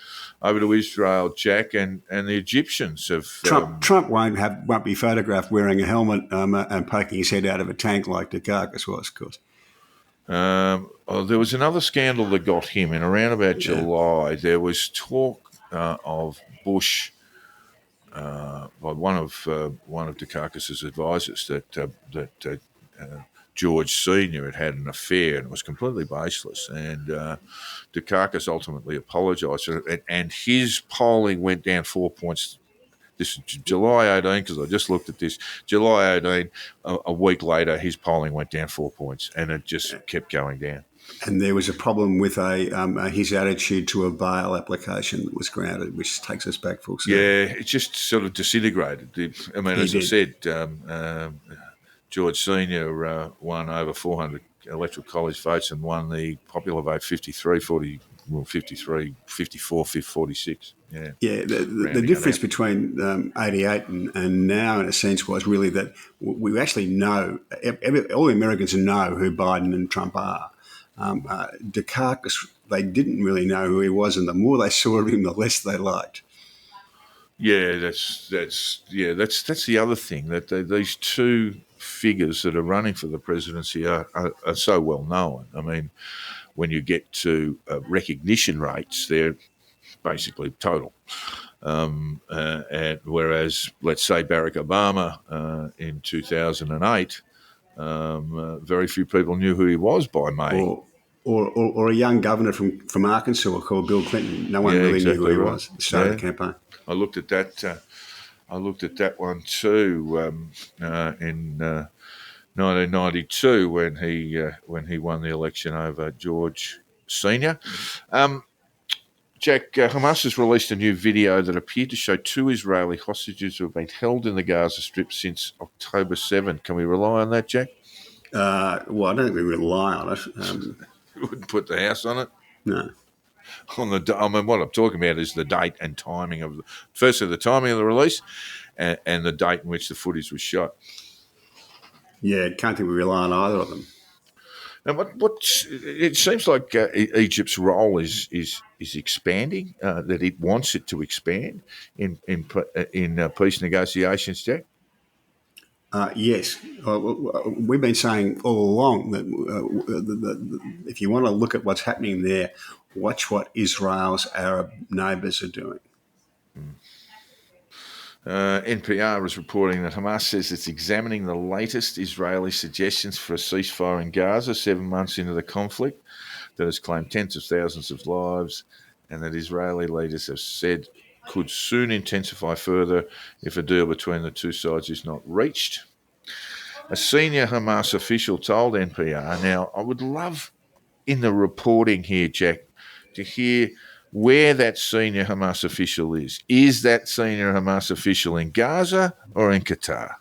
Over to Israel, Jack, and the Egyptians have Trump won't be photographed wearing a helmet and poking his head out of a tank like Dukakis was, of course. There was another scandal that got him in around about July. There was talk of Bush by one of Dukakis's advisors that George Senior had an affair, and it was completely baseless. And Dukakis ultimately apologised, and his polling went down 4 points. This is July 18, because I just looked at this. July 18, a week later, his polling went down 4 points, and it just kept going down. And there was a problem with his attitude to a bail application that was granted, which takes us back full circle. Yeah, it just sort of disintegrated. I mean, as I said, George Senior won over 400 electoral college votes and won the popular vote 54, 46. Yeah. The difference between 88 and now, in a sense, was really that we actually know, all Americans know who Biden and Trump are. Dukakis, they didn't really know who he was, and the more they saw of him, the less they liked. Yeah, that's the other thing, that these two figures that are running for the presidency are so well known. I mean, when you get to recognition rates, they're basically total. And whereas, let's say, Barack Obama in 2008, very few people knew who he was by May. Or a young governor from Arkansas called Bill Clinton. No one really knew who he was at the start of the campaign. I looked at that one too in 1992 when he won the election over George Senior. Jack, Hamas has released a new video that appeared to show two Israeli hostages who have been held in the Gaza Strip since October 7. Can we rely on that, Jack? Well, I don't think we rely on it. You wouldn't put the house on it? No. I mean, what I'm talking about is the date and timing of the timing of the release and the date in which the footage was shot. Yeah, can't think we rely on either of them. Now, it seems like Egypt's role is expanding. That it wants it to expand in peace negotiations, Jack. Yes, we've been saying all along that if you want to look at what's happening there, watch what Israel's Arab neighbours are doing. NPR is reporting that Hamas says it's examining the latest Israeli suggestions for a ceasefire in Gaza 7 months into the conflict that has claimed tens of thousands of lives, and that Israeli leaders have said could soon intensify further if a deal between the two sides is not reached. A senior Hamas official told NPR, now I would love in the reporting here, Jack, to hear where that senior Hamas official is. Is that senior Hamas official in Gaza or in Qatar?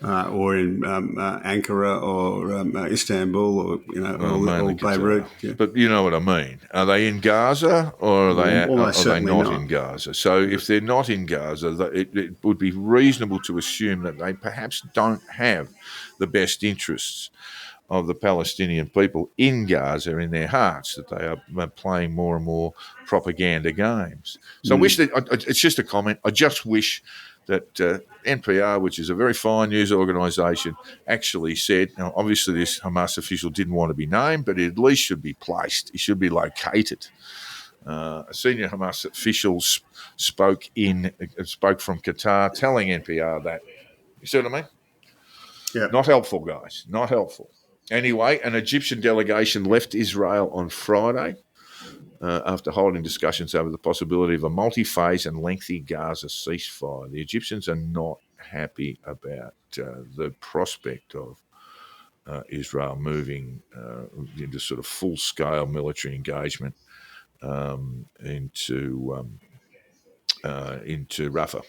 Or in Ankara or Istanbul or or Beirut. Yeah. But you know what I mean. Are they in Gaza or are they not in Gaza? So if they're not in Gaza, it would be reasonable to assume that they perhaps don't have the best interests of the Palestinian people in Gaza in their hearts, that they are playing more and more propaganda games. So I wish that, it's just a comment, I just wish that NPR, which is a very fine news organisation, actually said, now obviously this Hamas official didn't want to be named, but he at least should be placed, he should be located. A senior Hamas official spoke from Qatar, telling NPR that. You see what I mean? Yeah. Not helpful, guys, not helpful. Anyway, an Egyptian delegation left Israel on Friday after holding discussions over the possibility of a multi-phase and lengthy Gaza ceasefire. The Egyptians are not happy about the prospect of Israel moving into sort of full-scale military engagement into Rafah.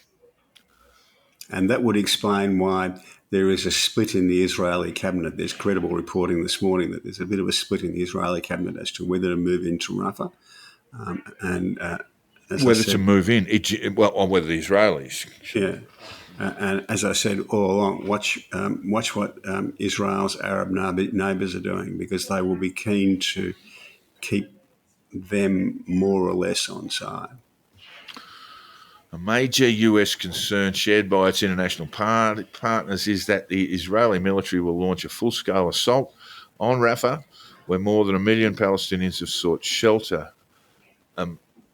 And that would explain why there is a split in the Israeli cabinet. There's credible reporting this morning that there's a bit of a split in the Israeli cabinet as to whether to move into Rafah. Whether to move in, or whether the Israelis. Yeah. And as I said all along, watch what Israel's Arab neighbours are doing, because they will be keen to keep them more or less on side. A major US concern shared by its international partners is that the Israeli military will launch a full-scale assault on Rafah, where more than 1 million Palestinians have sought shelter.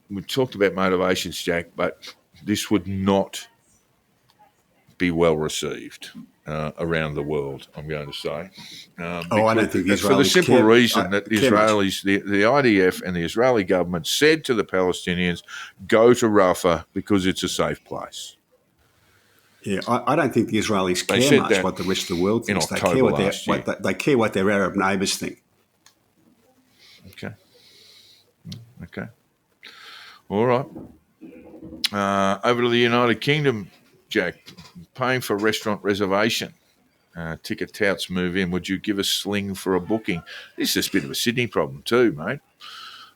We talked about motivations, Jack, but this would not be well received around the world, I'm going to say. I don't think the Israelis for the simple care, reason that the care much. Israelis, the IDF and the Israeli government said to the Palestinians, go to Rafah because it's a safe place. Yeah, I don't think the Israelis They care said much that what the rest of the world in thinks. They October care last year. they care what their Arab neighbours think. Okay. All right. Over to the United Kingdom, Jack. Paying for restaurant reservation. Ticket touts move in. Would you give a sling for a booking? This is a bit of a Sydney problem too, mate.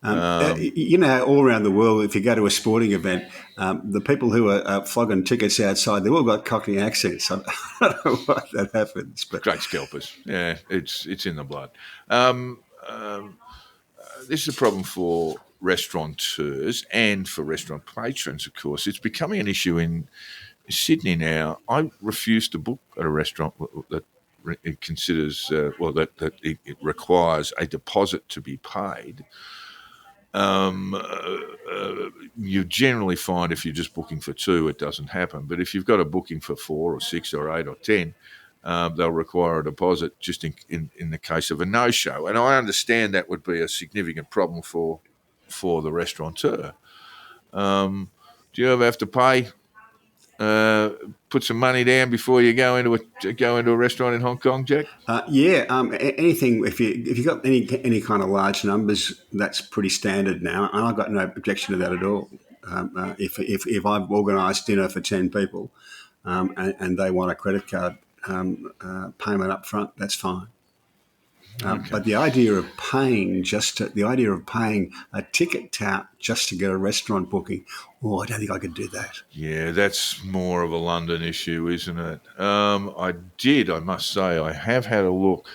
All around the world, if you go to a sporting event, the people who are flogging tickets outside, they've all got Cockney accents. I don't know why that happens. But Great scalpers. Yeah, it's in the blood. This is a problem for restaurateurs and for restaurant patrons, of course. It's becoming an issue in Sydney now. I refuse to book at a restaurant that it considers, that it requires a deposit to be paid. You generally find if you're just booking for 2, it doesn't happen. But if you've got a booking for 4 or 6 or 8 or 10, they'll require a deposit just in the case of a no-show. And I understand that would be a significant problem for the restaurateur. Do you ever have to pay, put some money down before you go into a restaurant in Hong Kong, Jack? Anything if you got any kind of large numbers, that's pretty standard now, and I've got no objection to that at all. If I've organised dinner for 10 people, and they want a credit card payment up front, that's fine. But the idea of paying a ticket tout just to get a restaurant booking, I don't think I could do that. Yeah, that's more of a London issue, isn't it? I must say, I have had a look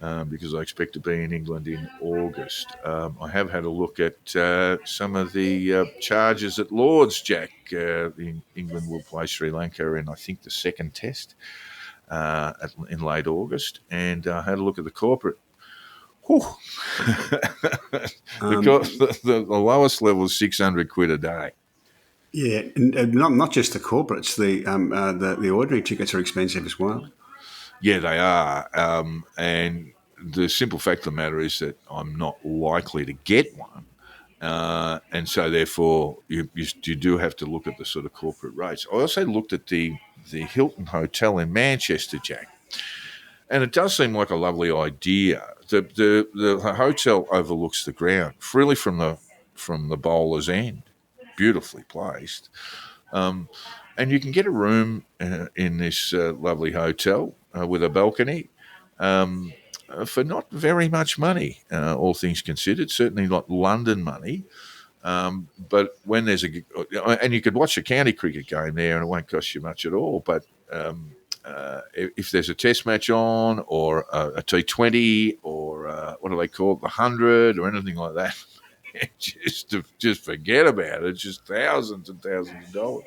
because I expect to be in England in August. I have had a look at some of the charges at Lord's, Jack. England will play Sri Lanka in, I think, the second test. In late August, and had a look at the corporate. The lowest level is £600 a day. Yeah, and not just the corporates. The ordinary tickets are expensive as well. Yeah, they are. And the simple fact of the matter is that I'm not likely to get one. And so, therefore, you do have to look at the sort of corporate rates. I also looked at the Hilton Hotel in Manchester, Jack, and it does seem like a lovely idea. The hotel overlooks the ground freely from the bowler's end, beautifully placed, and you can get a room in this lovely hotel with a balcony. For not very much money, all things considered, certainly not London money. But when there's and you could watch a county cricket game there and it won't cost you much at all. But if there's a test match on or a T20 or what do they call it, the 100 or anything like that, just forget about it. It's just thousands and thousands of dollars.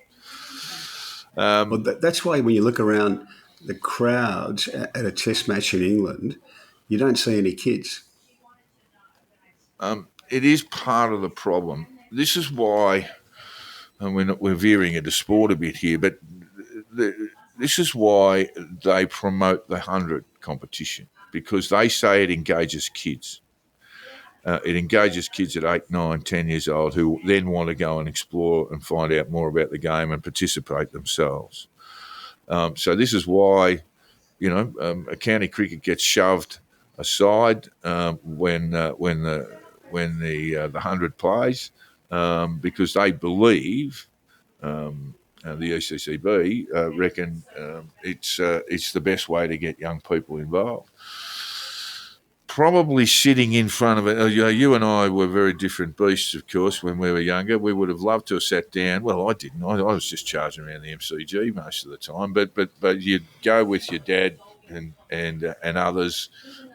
Well, that's why when you look around the crowds at a test match in England, you don't see any kids. It is part of the problem. This is why, and we're veering into sport a bit here, but this is why they promote the 100 competition, because they say it engages kids. It engages kids at 8, 9, 10 years old who then want to go and explore and find out more about the game and participate themselves. So this is why, a county cricket gets shoved aside when the 100 plays, because they believe the ECCB reckon it's the best way to get young people involved. probably sitting in front of it. You and I were very different beasts, of course, when we were younger. We would have loved to have sat down. Well, I didn't. I was just charging around the MCG most of the time. But you'd go with your dad and others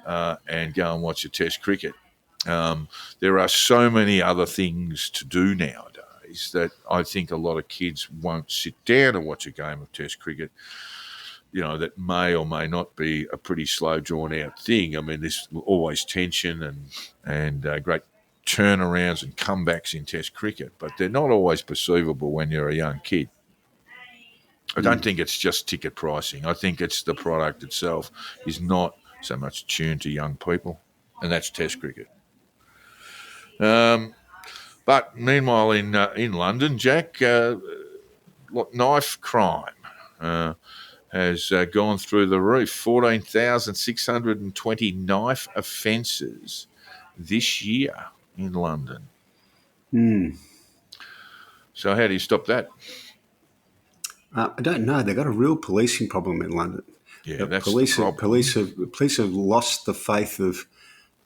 and go and watch a Test cricket. There are so many other things to do nowadays that I think a lot of kids won't sit down and watch a game of Test cricket. That may or may not be a pretty slow, drawn-out thing. I mean, there's always tension and great turnarounds and comebacks in Test cricket, but they're not always perceivable when you're a young kid. I don't think it's just ticket pricing. I think it's the product itself is not so much tuned to young people, and that's Test cricket. But meanwhile, in London, Jack, knife crime has gone through the roof. 14,620 knife offences this year in London. So how do you stop that? I don't know. They've got a real policing problem in London. Yeah, that's police. the problem. Police have lost the faith of.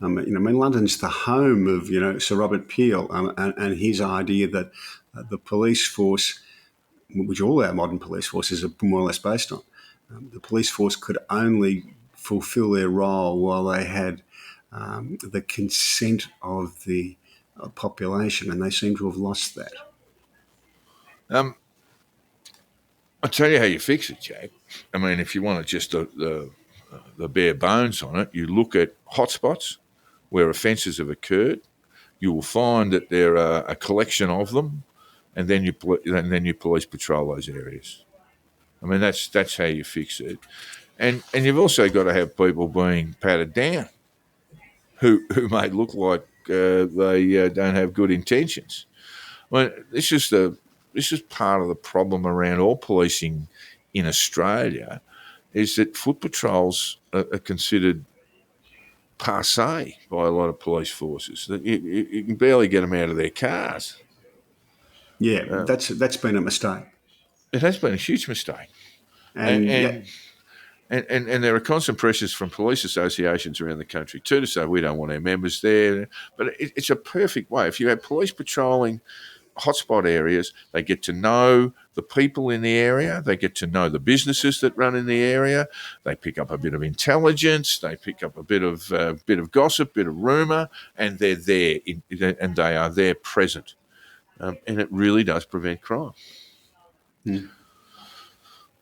London's the home of Sir Robert Peel and his idea that the police force, which all our modern police forces are more or less based on, the police force could only fulfil their role while they had the consent of the population, and they seem to have lost that. I'll tell you how you fix it, Jack. I mean, if you want just the bare bones on it, you look at hotspots where offences have occurred. You will find that there are a collection of them, and then you police patrol those areas. I mean, that's how you fix it. And you've also got to have people being patted down who may look like they don't have good intentions. Well, this is part of the problem around all policing in Australia, is that foot patrols are considered passé by a lot of police forces. You can barely get them out of their cars. Yeah, that's been a mistake. It has been a huge mistake. And there are constant pressures from police associations around the country too to say we don't want our members there. But it's a perfect way. If you have police patrolling hotspot areas, they get to know the people in the area, they get to know the businesses that run in the area, they pick up a bit of intelligence, they pick up a bit of gossip, bit of rumour, and they're there, and they are there present. And it really does prevent crime.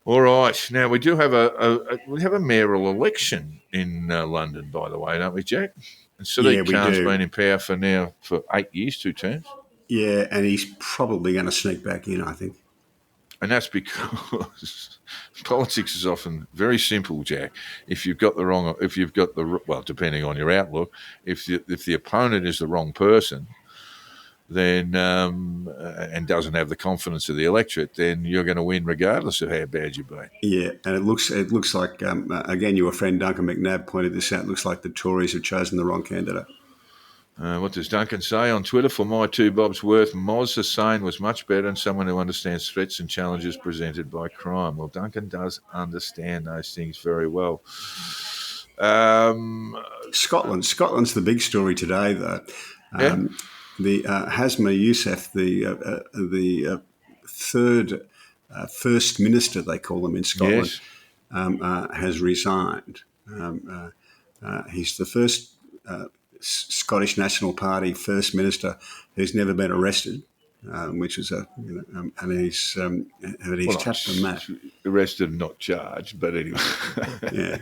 All right. Now, we do have a mayoral election in London, by the way, don't we, Jack? And Sadiq Khan's been in power for 8 years, 2 terms. Yeah, and he's probably going to sneak back in, I think. And that's because politics is often very simple, Jack. If you've got depending on your outlook, if the opponent is the wrong person, then and doesn't have the confidence of the electorate, then you're going to win regardless of how bad you've been. Yeah, and it looks like again, your friend Duncan McNabb pointed this out. It looks like the Tories have chosen the wrong candidate. What does Duncan say on Twitter? For my 2 bob's worth, Moz Hussain was much better and someone who understands threats and challenges presented by crime. Well, Duncan does understand those things very well. Scotland's the big story today, though. The Hasma Youssef, the third First Minister, they call him in Scotland, has resigned. He's the first Scottish National Party First Minister who's never been arrested, which is and he's tapped the mat. Arrested and not charged, but anyway. Yeah.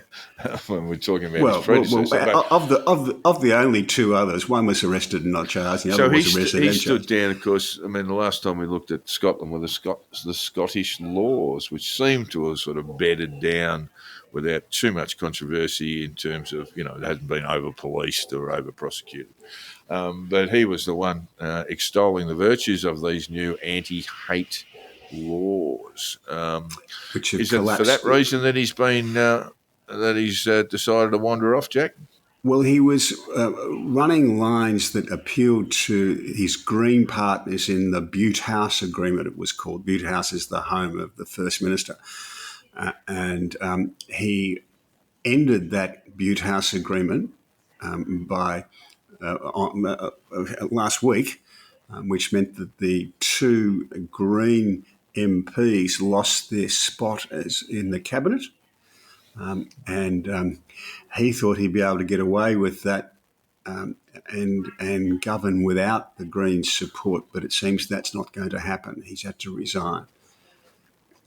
When we're talking about his predecessor. Of the only 2 others, one was arrested and not charged, the other was arrested and charged. He stood down, of course. I mean, the last time we looked at Scotland were the Scottish laws, which seem to have sort of bedded down without too much controversy in terms of, it hasn't been over-policed or over-prosecuted. But he was the one extolling the virtues of these new anti-hate laws. Which have is it for that reason that he's been decided to wander off, Jack? Well, he was running lines that appealed to his Green partners in the Bute House Agreement, it was called. Bute House is the home of the First Minister. And he ended that Bute House Agreement by last week, which meant that the two Green MPs lost their spot as in the cabinet, and he thought he'd be able to get away with that and govern without the Greens' support, but it seems that's not going to happen. He's had to resign.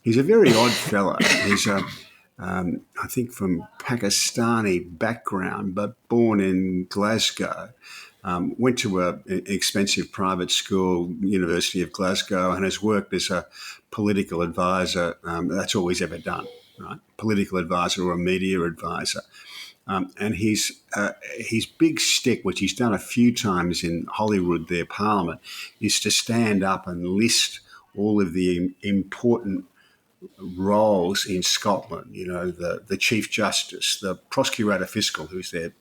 He's a very odd fellow. He's I think from Pakistani background, but born in Glasgow. Went to an expensive private school, University of Glasgow, and has worked as a political advisor. That's all he's ever done, right? Political advisor or a media advisor. And his big stick, which he's done a few times in Hollywood, their parliament, is to stand up and list all of the important roles in Scotland. You know, the Chief Justice, the Procurator Fiscal, who's their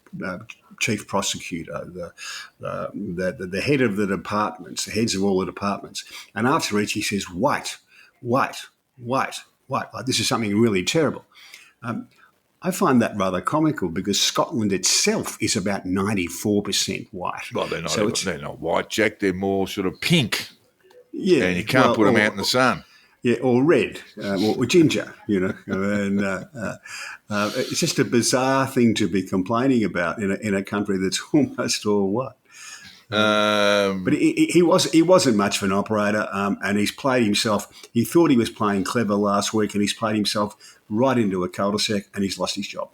Chief Prosecutor, the head of the departments, the heads of all the departments. And after each, he says, wait. Like, this is something really terrible. I find that rather comical because Scotland itself is about 94% white. Well, they're not white, Jack. They're more sort of pink. Yeah, and you can't put them out in the sun. Yeah, or red, or ginger, you know. And it's just a bizarre thing to be complaining about in a country that's almost all white. But he wasn't much of an operator, and he's played himself. He thought he was playing clever last week, and he's played himself right into a cul-de-sac, and he's lost his job.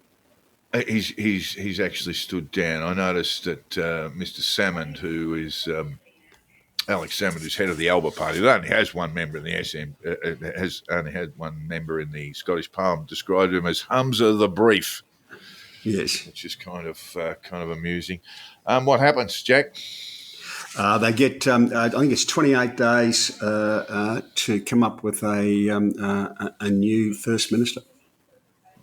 He's actually stood down. I noticed that Mr. Salmond, who is Alex Salmond, who's head of the Albo party, that only has one member in the has only had one member in the Scottish Parliament, described him as Humza the Brief. Yes, which is kind of amusing. What happens, Jack? They get, I think it's 28 days to come up with a new First Minister.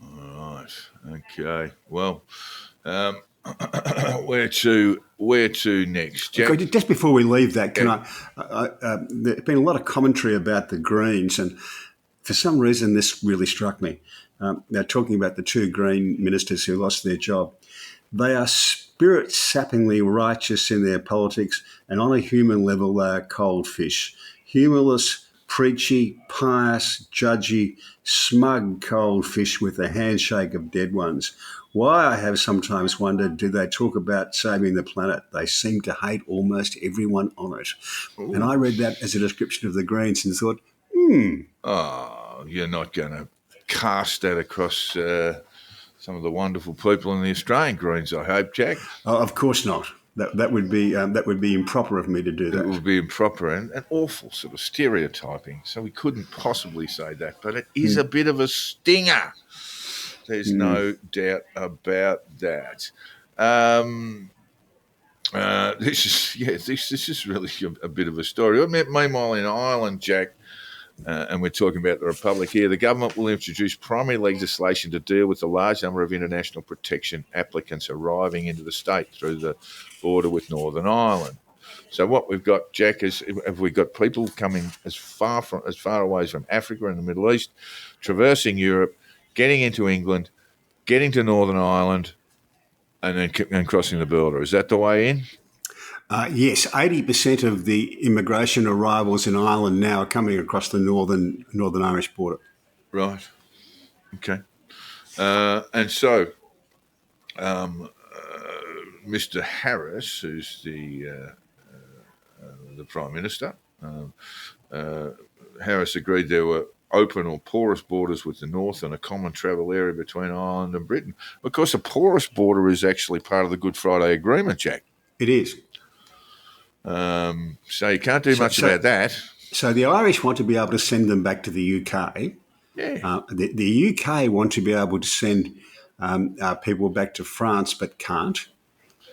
All right. Okay. Well, where to next, Jack? Okay, just before we leave that, there's been a lot of commentary about the Greens, and for some reason this really struck me. They're talking about the two Green ministers who lost their job. They are spirit-sappingly righteous in their politics, and on a human level, they are cold fish. Humorless, preachy, pious, judgy, smug cold fish with a handshake of dead ones. Why, I have sometimes wondered, do they talk about saving the planet? They seem to hate almost everyone on it. Ooh. And I read that as a description of the Greens and thought, Oh, you're not going to cast that across some of the wonderful people in the Australian Greens, I hope, Jack. Oh, of course not. That would be improper of me to do that. It would be improper and awful sort of stereotyping. So we couldn't possibly say that, but it is a bit of a stinger. There's no doubt about that. This is really a bit of a story. Meanwhile, in Ireland, Jack, and we're talking about the Republic here, the government will introduce primary legislation to deal with the large number of international protection applicants arriving into the state through the border with Northern Ireland. So what we've got, Jack, is have we got people coming as far away from Africa and the Middle East, traversing Europe, getting into England, getting to Northern Ireland, and then crossing the border. Is that the way in? Yes, 80% of the immigration arrivals in Ireland now are coming across the Northern Irish border. Right. Okay. And so, Mr. Harris, who's the Prime Minister, Harris agreed there were open or porous borders with the North and a common travel area between Ireland and Britain. Of course, a porous border is actually part of the Good Friday Agreement, Jack. It is. So you can't do much about that. So the Irish want to be able to send them back to the UK. Yeah. The UK want to be able to send people back to France but can't.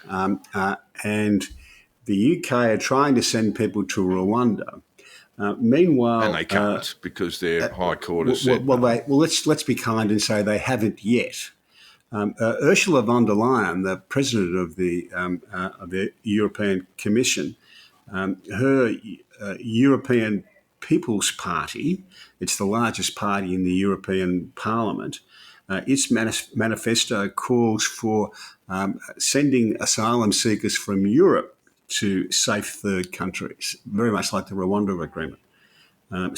And the UK are trying to send people to Rwanda. Meanwhile, and they can't because their high court has said. Let's be kind and say they haven't yet. Ursula von der Leyen, the president of the European Commission, her European People's Party, it's the largest party in the European Parliament, its manifesto calls for sending asylum seekers from Europe to safe third countries, very much like the Rwanda Agreement. We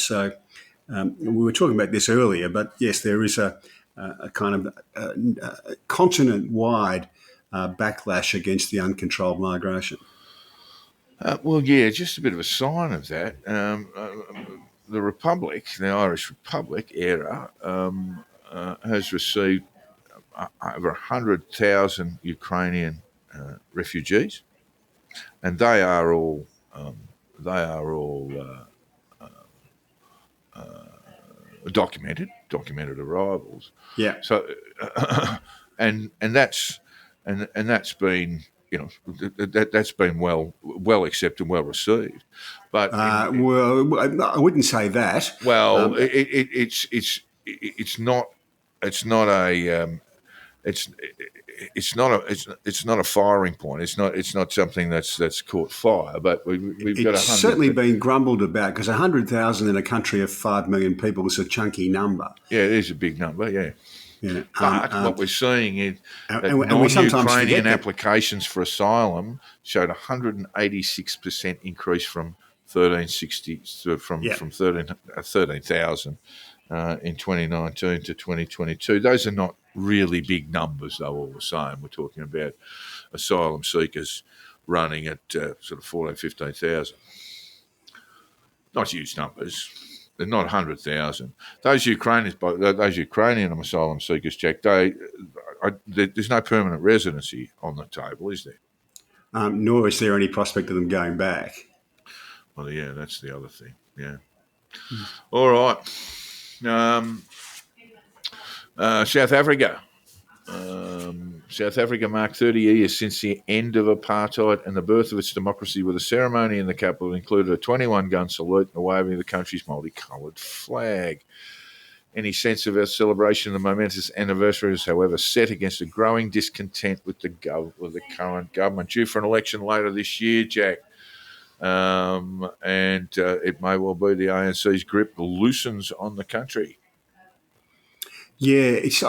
were talking about this earlier, but yes, there is a kind of continent-wide backlash against the uncontrolled migration. Just a bit of a sign of that. The Republic, the Irish Republic era, has received over 100,000 Ukrainian refugees, and they are all documented arrivals. Yeah. So, and that's been, that's been well accepted, well received. But well, I wouldn't say that. Well, it's not a firing point. It's not something that's caught fire. But we've got 100. It's certainly been grumbled about because 100,000 in a country of 5 million people is a chunky number. Yeah, it is a big number. Yeah. Yeah. But what we're seeing is that we sometimes non-Ukrainian applications for asylum showed 186% increase from 13,000 in 2019 to 2022. Those are not really big numbers, though. All the same, we're talking about asylum seekers running at sort of 14,000, 15,000. Not huge numbers. They're not 100,000. Those Ukrainian asylum seekers, Jack, there's no permanent residency on the table, is there? Nor is there any prospect of them going back. Well, yeah, that's the other thing. Yeah. All right. South Africa. South Africa marked 30 years since the end of apartheid and the birth of its democracy, with a ceremony in the capital that included a 21-gun salute and the waving of the country's multicoloured flag. Any sense of our celebration of the momentous anniversary is, however, set against a growing discontent with the current government, due for an election later this year, Jack. It may well be the ANC's grip loosens on the country. Yeah, it's.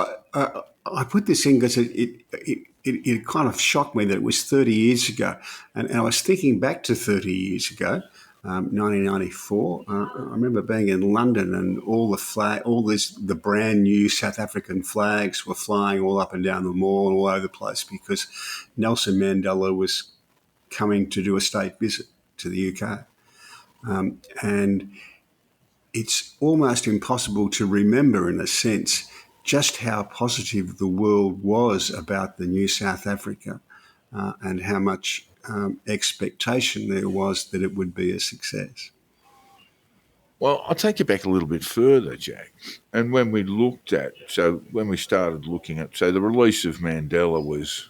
I put this in because it kind of shocked me that it was 30 years ago, and I was thinking back to 30 years ago, 1994. I remember being in London and the brand new South African flags were flying all up and down the mall and all over the place because Nelson Mandela was coming to do a state visit to the UK. And it's almost impossible to remember, in a sense, just how positive the world was about the new South Africa and how much expectation there was that it would be a success. Well, I'll take you back a little bit further, Jack. And when we started looking at, the release of Mandela was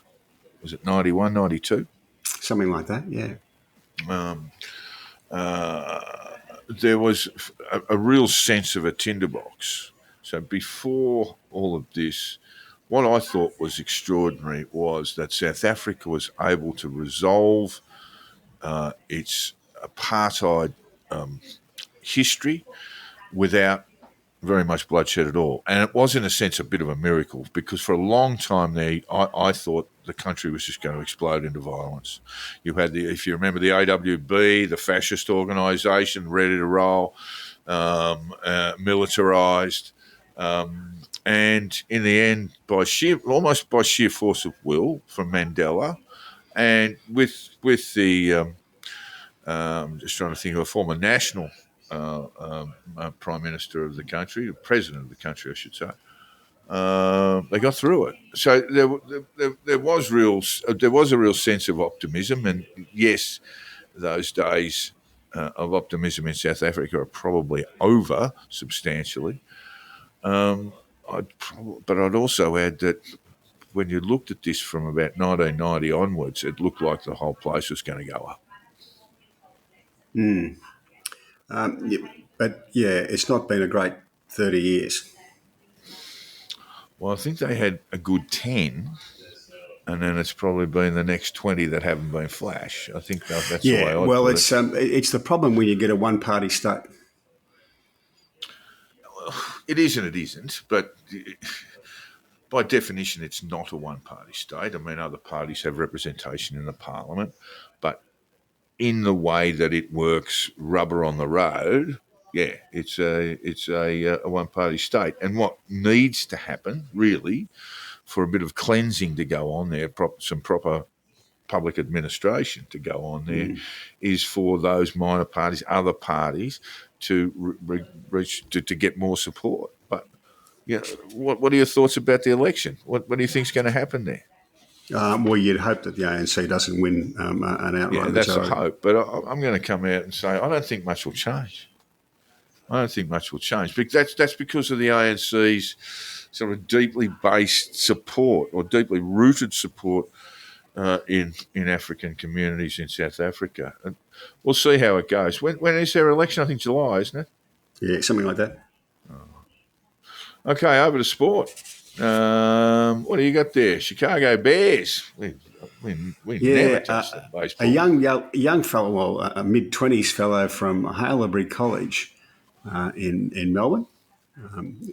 it 91, 92? Something like that, yeah. There was a real sense of a tinderbox. So before all of this, what I thought was extraordinary was that South Africa was able to resolve its apartheid history without very much bloodshed at all. And it was, in a sense, a bit of a miracle because for a long time there, I thought the country was just going to explode into violence. You had if you remember, the AWB, the fascist organisation, ready to roll, militarised. And in the end, almost by sheer force of will from Mandela, and with the just trying to think of a former national prime minister of the country, president of the country, I should say, they got through it. So there was a real sense of optimism, and yes, those days of optimism in South Africa are probably over substantially. But I'd also add that when you looked at this from about 1990 onwards, it looked like the whole place was going to go up. But yeah, it's not been a great 30 years. Well, I think they had a good 10, and then it's probably been the next 20 that haven't been flash. I think that's the way I well, put it's the problem when you get a one-party state. It is and it isn't, but by definition, it's not a one-party state. I mean, other parties have representation in the parliament, but in the way that it works, rubber on the road, yeah, it's a one-party state. And what needs to happen, really, for a bit of cleansing to go on there, some proper public administration to go on there, is for those minor parties, other parties, to reach to get more support. But yeah, what are your thoughts about the election? What do you think is going to happen there? Well, you'd hope that the ANC doesn't win an outright Yeah, that's majority. a hope. But I'm going to come out and say I don't think much will change. I don't think much will change. That's because of the ANC's sort of deeply based support or deeply rooted support in African communities in South Africa. And we'll see how it goes. When is their election? I think July, isn't it? Yeah, something like that. Okay, over to sport. What do you got there? Chicago Bears. We never touched the baseball. A young fellow, well, a mid-20s fellow from Haileybury College in Melbourne.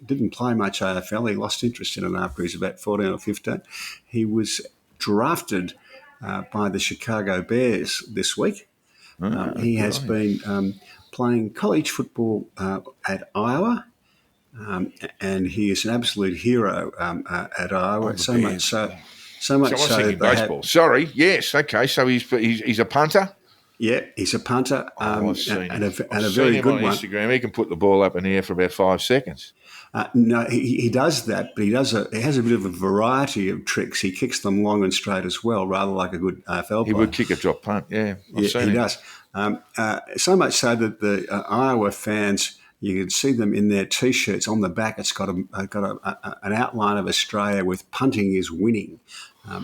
Didn't play much AFL. He lost interest in it after he was about 14 or 15. He was drafted by the Chicago Bears this week. He has been playing college football at Iowa. And he is an absolute hero at Iowa. So much so thinking baseball. Sorry, yes, okay. So he's a punter. Yeah, he's a punter, I've seen and a I've very seen him good on one. Instagram. He can put the ball up in the air for about 5 seconds. No, he does that, but he has a bit of a variety of tricks. He kicks them long and straight as well, rather like a good AFL player. He would kick a drop punt. Yeah, I've seen he him. does. So much so that the Iowa fans, you can see them in their T-shirts on the back. It's got an outline of Australia with "punting is winning,"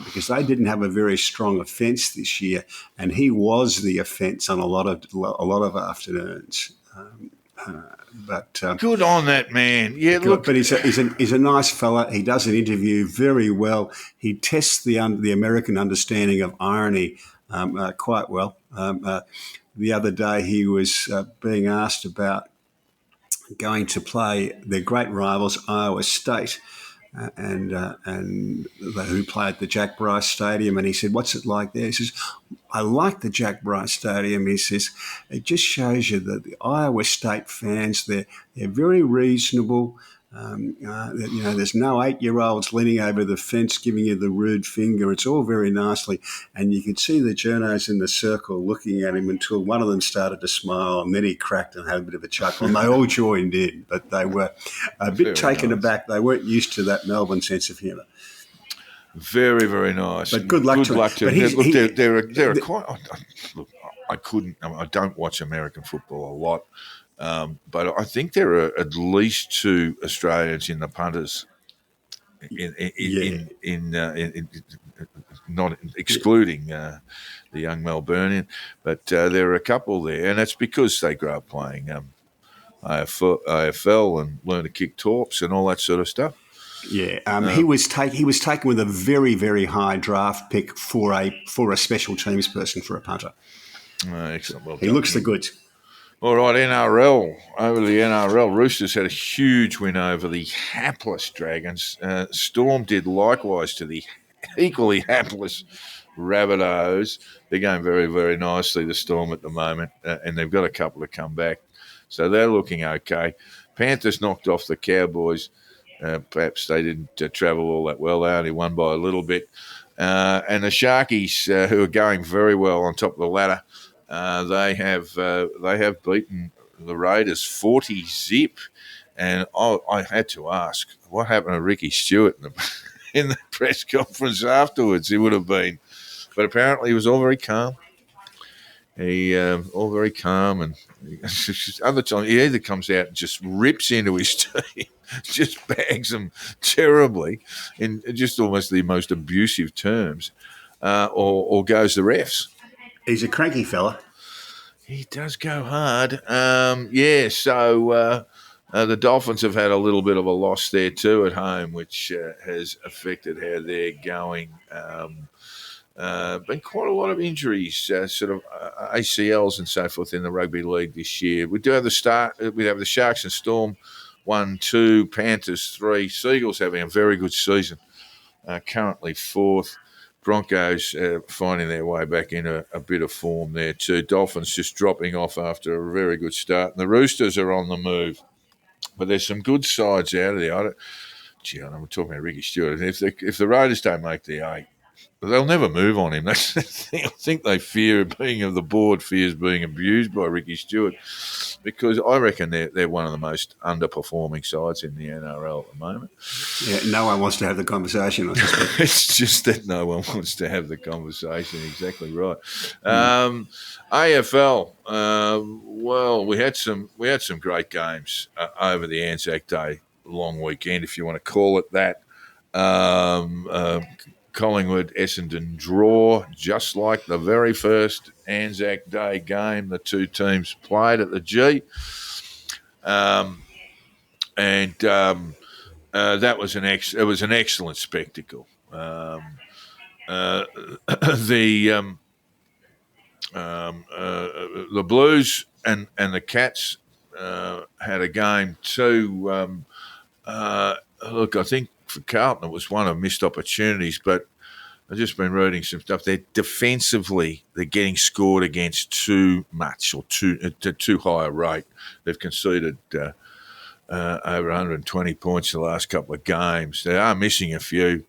because they didn't have a very strong offence this year, and he was the offence on a lot of afternoons. But Good on that man. Yeah, look. but he's a nice fella. He does an interview very well. He tests the American understanding of irony quite well. The other day he was being asked about going to play their great rivals, Iowa State, and who play at the Jack Bryce Stadium. And he said, "What's it like there?" He says, "I like the Jack Bryce Stadium." He says, "It just shows you that the Iowa State fans, they're very reasonable. There's no 8-year-olds leaning over the fence giving you the rude finger. It's all very nicely." And you could see the journos in the circle looking at him until one of them started to smile, and then he cracked and had a bit of a chuckle. And they all joined in, but they were a bit taken aback. They weren't used to that Melbourne sense of humour. Very, very nice. But good luck to him. Look, they're quite. Look, I don't watch American football a lot. But I think there are at least 2 Australians in the punters, not excluding the young Melburnian, but there are a couple there, and that's because they grew up playing AFL and learn to kick torps and all that sort of stuff. Yeah, he was taken with a very, very high draft pick for a special teams person, for a punter. Excellent. Well He done. looks the goods. All right, NRL. Over to the NRL. Roosters had a huge win over the hapless Dragons. Storm did likewise to the equally hapless Rabbitohs. They're going very, very nicely, the Storm, at the moment, and they've got a couple to come back. So they're looking okay. Panthers knocked off the Cowboys. Perhaps they didn't travel all that well. They only won by a little bit. And the Sharkies, who are going very well on top of the ladder, they have beaten the Raiders 40-0, and I had to ask what happened to Ricky Stewart in the press conference afterwards. He would have been, but apparently he was all very calm. All very calm, and other times he either comes out and just rips into his team, just bags them terribly in just almost the most abusive terms, or goes the refs. He's a cranky fella. He does go hard. So the Dolphins have had a little bit of a loss there too at home, which has affected how they're going. Been quite a lot of injuries, sort of ACLs and so forth in the rugby league this year. We do have we have the Sharks and Storm 1-2, Panthers 3, Seagulls having a very good season. currently fourth. Broncos finding their way back into a bit of form there too. Dolphins just dropping off after a very good start. And the Roosters are on the move. But there's some good sides out of there. I'm talking about Ricky Stewart. If the Raiders don't make the 8, they'll never move on him. That's the thing. I think they fears being abused by Ricky Stewart, because I reckon they're one of the most underperforming sides in the NRL at the moment. Yeah, no one wants to have the conversation, I suspect. It's just that no one wants to have the conversation. Exactly right. AFL. Well, we had some great games over the Anzac Day long weekend, if you want to call it that. Collingwood Essendon draw, just like the very first Anzac Day game the two teams played at the G. That was an excellent spectacle. The Blues and the Cats had a game too. Look, I think for Carlton it was one of missed opportunities, but I've just been reading some stuff. They're getting scored against too much, or too high a rate. They've conceded over 120 points the last couple of games. They are missing a few,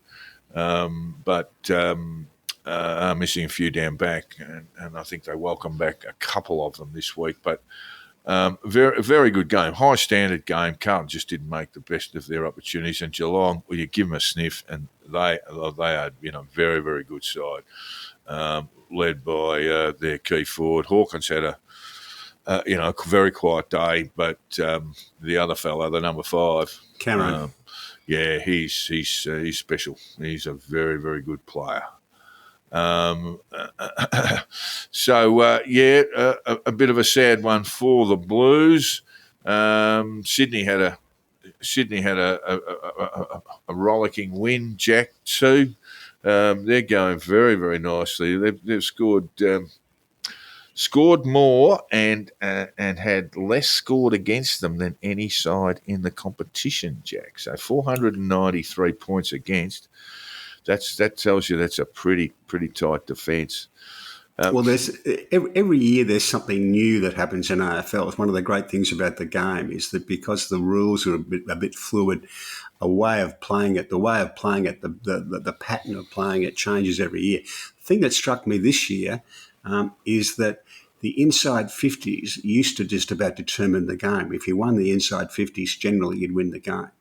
but are missing a few down back, and I think they welcome back a couple of them this week. But very, very good game, high standard game. Carlton just didn't make the best of their opportunities, and Geelong, well, you give them a sniff, and they are very, very good side, led by their key forward. Hawkins had a very quiet day, but the other fellow, the number 5, Cameron, he's special. He's a very, very good player. A bit of a sad one for the Blues. Sydney had a rollicking win, Jack, too. They're going very, very nicely. They've scored more and had less scored against them than any side in the competition, Jack. So 493 points against. That tells you that's a pretty tight defence. Well, there's every year there's something new that happens in AFL. It's one of the great things about the game is that because the rules are a bit fluid, the way of playing it, the pattern of playing it changes every year. The thing that struck me this year is that the inside 50s used to just about determine the game. If you won the inside 50s, generally you'd win the game,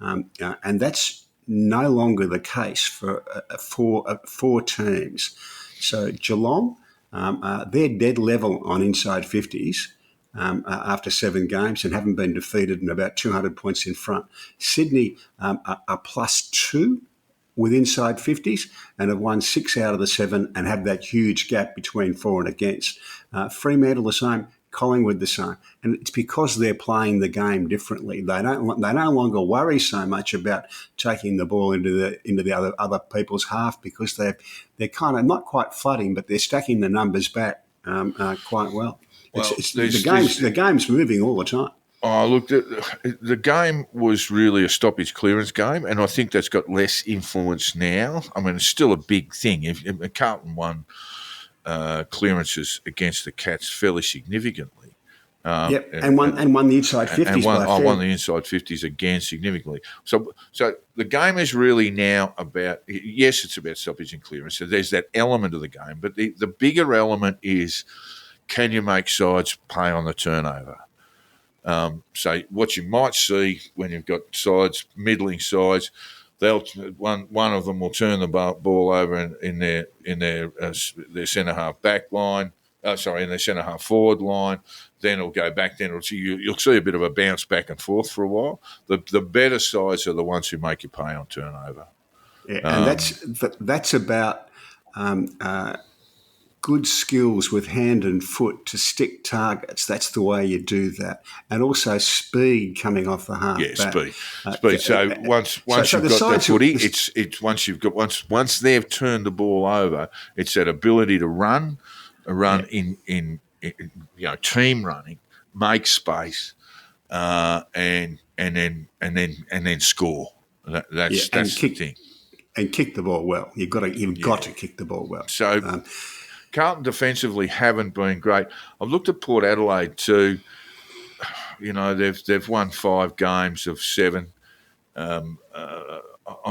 and that's no longer the case for 4 teams. So Geelong, they're dead level on inside 50s after 7 games and haven't been defeated and about 200 points in front. Sydney are +2 with inside 50s and have won 6 out of the 7 and have that huge gap between for and against. Fremantle the same. Collingwood the same, and it's because they're playing the game differently. They no longer worry so much about taking the ball into the other people's half because they're kind of not quite flooding, but they're stacking the numbers back quite well. The game's moving all the time. Oh, look, the game was really a stoppage clearance game, and I think that's got less influence now. I mean, it's still a big thing. If Carlton won clearances against the Cats fairly significantly. And won the inside 50s. Won the inside 50s again significantly. So the game is really now about, yes, it's about stoppage and clearance. So there's that element of the game, but the bigger element is, can you make sides pay on the turnover? So what you might see when you've got sides, middling sides, one of them will turn the ball over in their centre half back line. In their centre half forward line. Then it'll go back. Then you'll see a bit of a bounce back and forth for a while. The better sides are the ones who make you pay on turnover. Yeah, and that's about good skills with hand and foot to stick targets. That's the way you do that, and also speed coming off the half. Yeah, back. Speed. So once you've got that footy, it's once they've turned the ball over, it's that ability to run in team running, make space, and then score. That's the thing. and kick the ball well. You've got to kick the ball well. So Carlton defensively haven't been great. I've looked at Port Adelaide too. You know, they've won 5 games of 7. I'm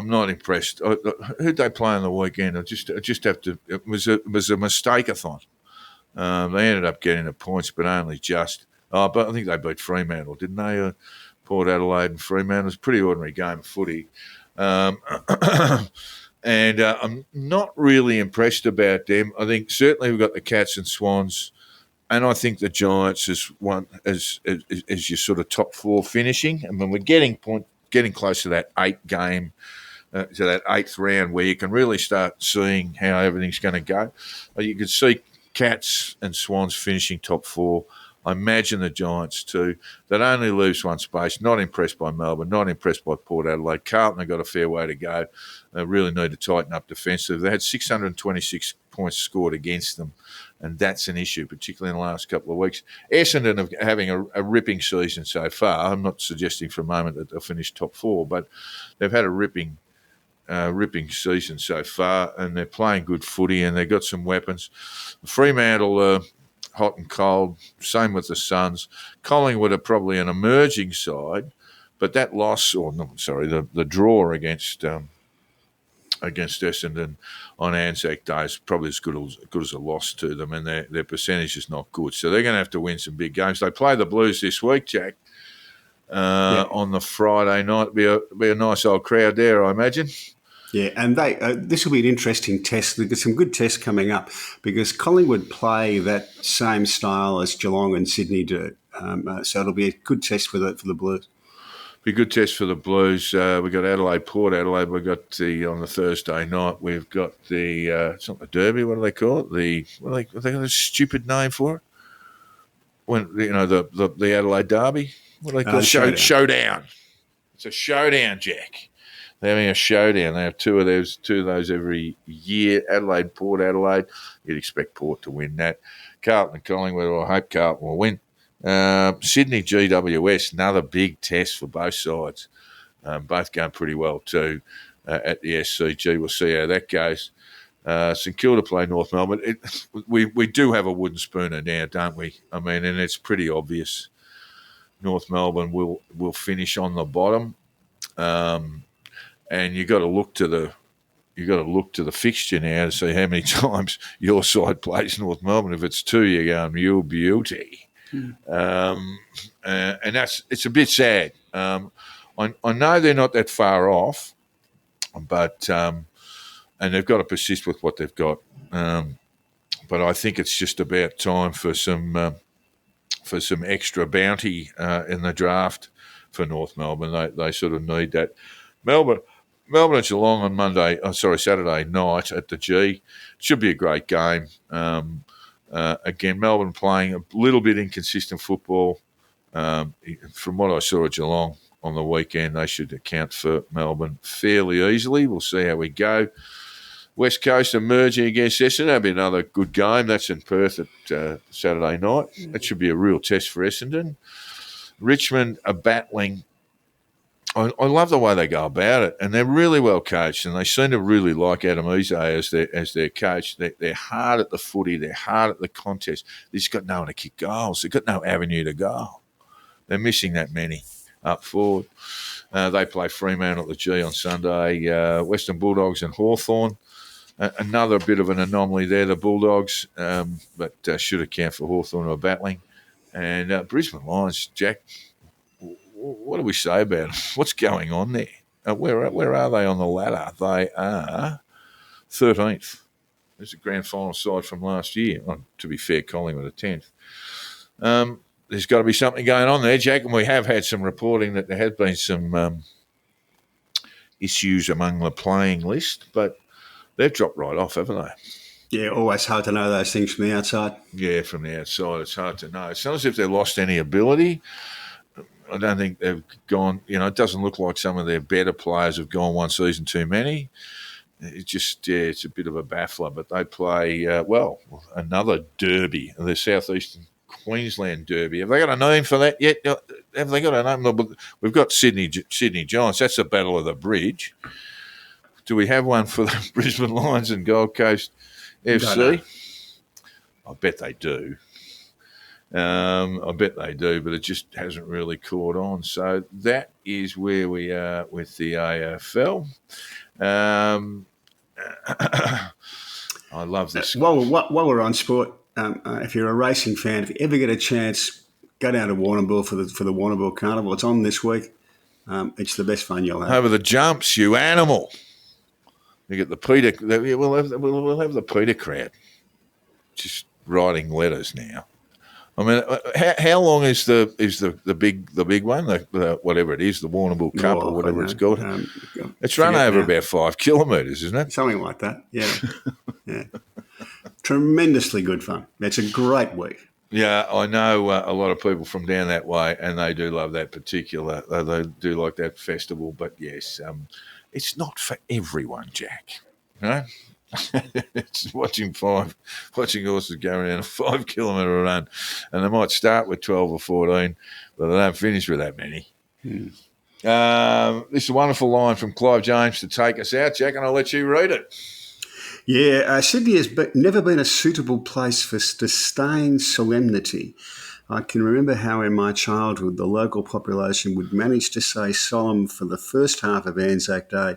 not impressed. Who'd they play on the weekend? I just have to. It was a mistake-a-thon. They ended up getting the points, but only just. But I think they beat Fremantle, didn't they? Port Adelaide and Fremantle. It was a pretty ordinary game of footy. And I'm not really impressed about them. I think certainly we've got the Cats and Swans, and I think the Giants as your sort of top 4 finishing. And when we're getting close to that 8-game, to that 8th round where you can really start seeing how everything's going to go. You can see Cats and Swans finishing top 4. I imagine the Giants too. That only leaves one space. Not impressed by Melbourne. Not impressed by Port Adelaide. Carlton have got a fair way to go. They really need to tighten up defensively. They had 626 points scored against them, and that's an issue, particularly in the last couple of weeks. Essendon are having a ripping season so far. I'm not suggesting for a moment that they'll finish top 4, but they've had a ripping season so far, and they're playing good footy, and they've got some weapons. Fremantle hot and cold, same with the Suns. Collingwood are probably an emerging side, but that loss, the draw against Essendon on Anzac Day is probably as good as a loss to them, and their percentage is not good. So they're going to have to win some big games. They play the Blues this week, Jack, on the Friday night. Be a nice old crowd there, I imagine. Yeah, and this will be an interesting test. There's some good tests coming up because Collingwood play that same style as Geelong and Sydney do. So it'll be a good test for the Blues. Be a good test for the Blues. We've got Adelaide, Port Adelaide. We've got on the Thursday night. We've got it's not the Derby. What do they call it? Have they got a stupid name for it? When the Adelaide Derby. What do they call it? Showdown. It's a showdown, Jack. They're having a showdown. They have two of those every year. Adelaide, Port Adelaide. You'd expect Port to win that. Carlton and Collingwood, I hope Carlton will win. Sydney GWS, another big test for both sides. Both going pretty well too at the SCG. We'll see how that goes. St Kilda play North Melbourne. We do have a wooden spooner now, don't we? I mean, and it's pretty obvious. North Melbourne will finish on the bottom. And you got to look to the fixture now to see how many times your side plays North Melbourne. If it's 2, you're going, you beauty. And it's a bit sad. I know they're not that far off, but and they've got to persist with what they've got. But I think it's just about time for some extra bounty in the draft for North Melbourne. They sort of need that. Melbourne and Geelong on Saturday night at the G. Should be a great game. Again, Melbourne playing a little bit inconsistent football. From what I saw at Geelong on the weekend, they should account for Melbourne fairly easily. We'll see how we go. West Coast emerging against Essendon. That'll be another good game. That's in Perth at Saturday night. That should be a real test for Essendon. Richmond are battling. I love the way they go about it, and they're really well coached, and they seem to really like Adam Eze as their coach. They're hard at the footy. They're hard at the contest. They've just got no one to kick goals. They've got no avenue to goal. They're missing that many up forward. They play Fremantle at the G on Sunday. Western Bulldogs and Hawthorn. Another bit of an anomaly there, the Bulldogs, but should account for Hawthorn who are battling. And Brisbane Lions, Jack, what do we say about them? What's going on there? Where are they on the ladder? They are 13th. There's a grand final side from last year. To be fair, Collingwood are 10th. There's got to be something going on there, Jack, and we have had some reporting that there has been some issues among the playing list, but they've dropped right off, haven't they? Yeah, always hard to know those things from the outside. Yeah, from the outside, it's hard to know. It's not as if they've lost any ability. I don't think they've gone, it doesn't look like some of their better players have gone one season too many. It's a bit of a baffler, but they play, another derby, the Southeastern Queensland Derby. Have they got a name for that yet? Have they got a name? We've got Sydney Giants. That's the Battle of the Bridge. Do we have one for the Brisbane Lions and Gold Coast FC? Don't know. I bet they do. But it just hasn't really caught on. So that is where we are with the AFL. I love this. While we're on sport, if you're a racing fan, if you ever get a chance, go down to Warrnambool for the Warrnambool Carnival. It's on this week. It's the best fun you'll have. Over the jumps, you animal. You get the Peter. We'll have the Peter crowd just writing letters now. I mean, how long is the big one? The whatever it is, the Warrnambool Cup or whatever it's called. It's run over about 5 kilometres, isn't it? Something like that. Yeah, yeah. Tremendously good fun. It's a great week. Yeah, I know a lot of people from down that way, and they do love that particular. They do like that festival, but yes, it's not for everyone, Jack. Right? It's watching horses go around a 5 kilometre run, and they might start with 12 or 14, but they don't finish with that many. This is a wonderful line from Clive James to take us out, Jack, and I'll let you read it. Yeah, Sydney has never been a suitable place for sustained solemnity. I can remember how in my childhood the local population would manage to say solemn for the first half of Anzac Day,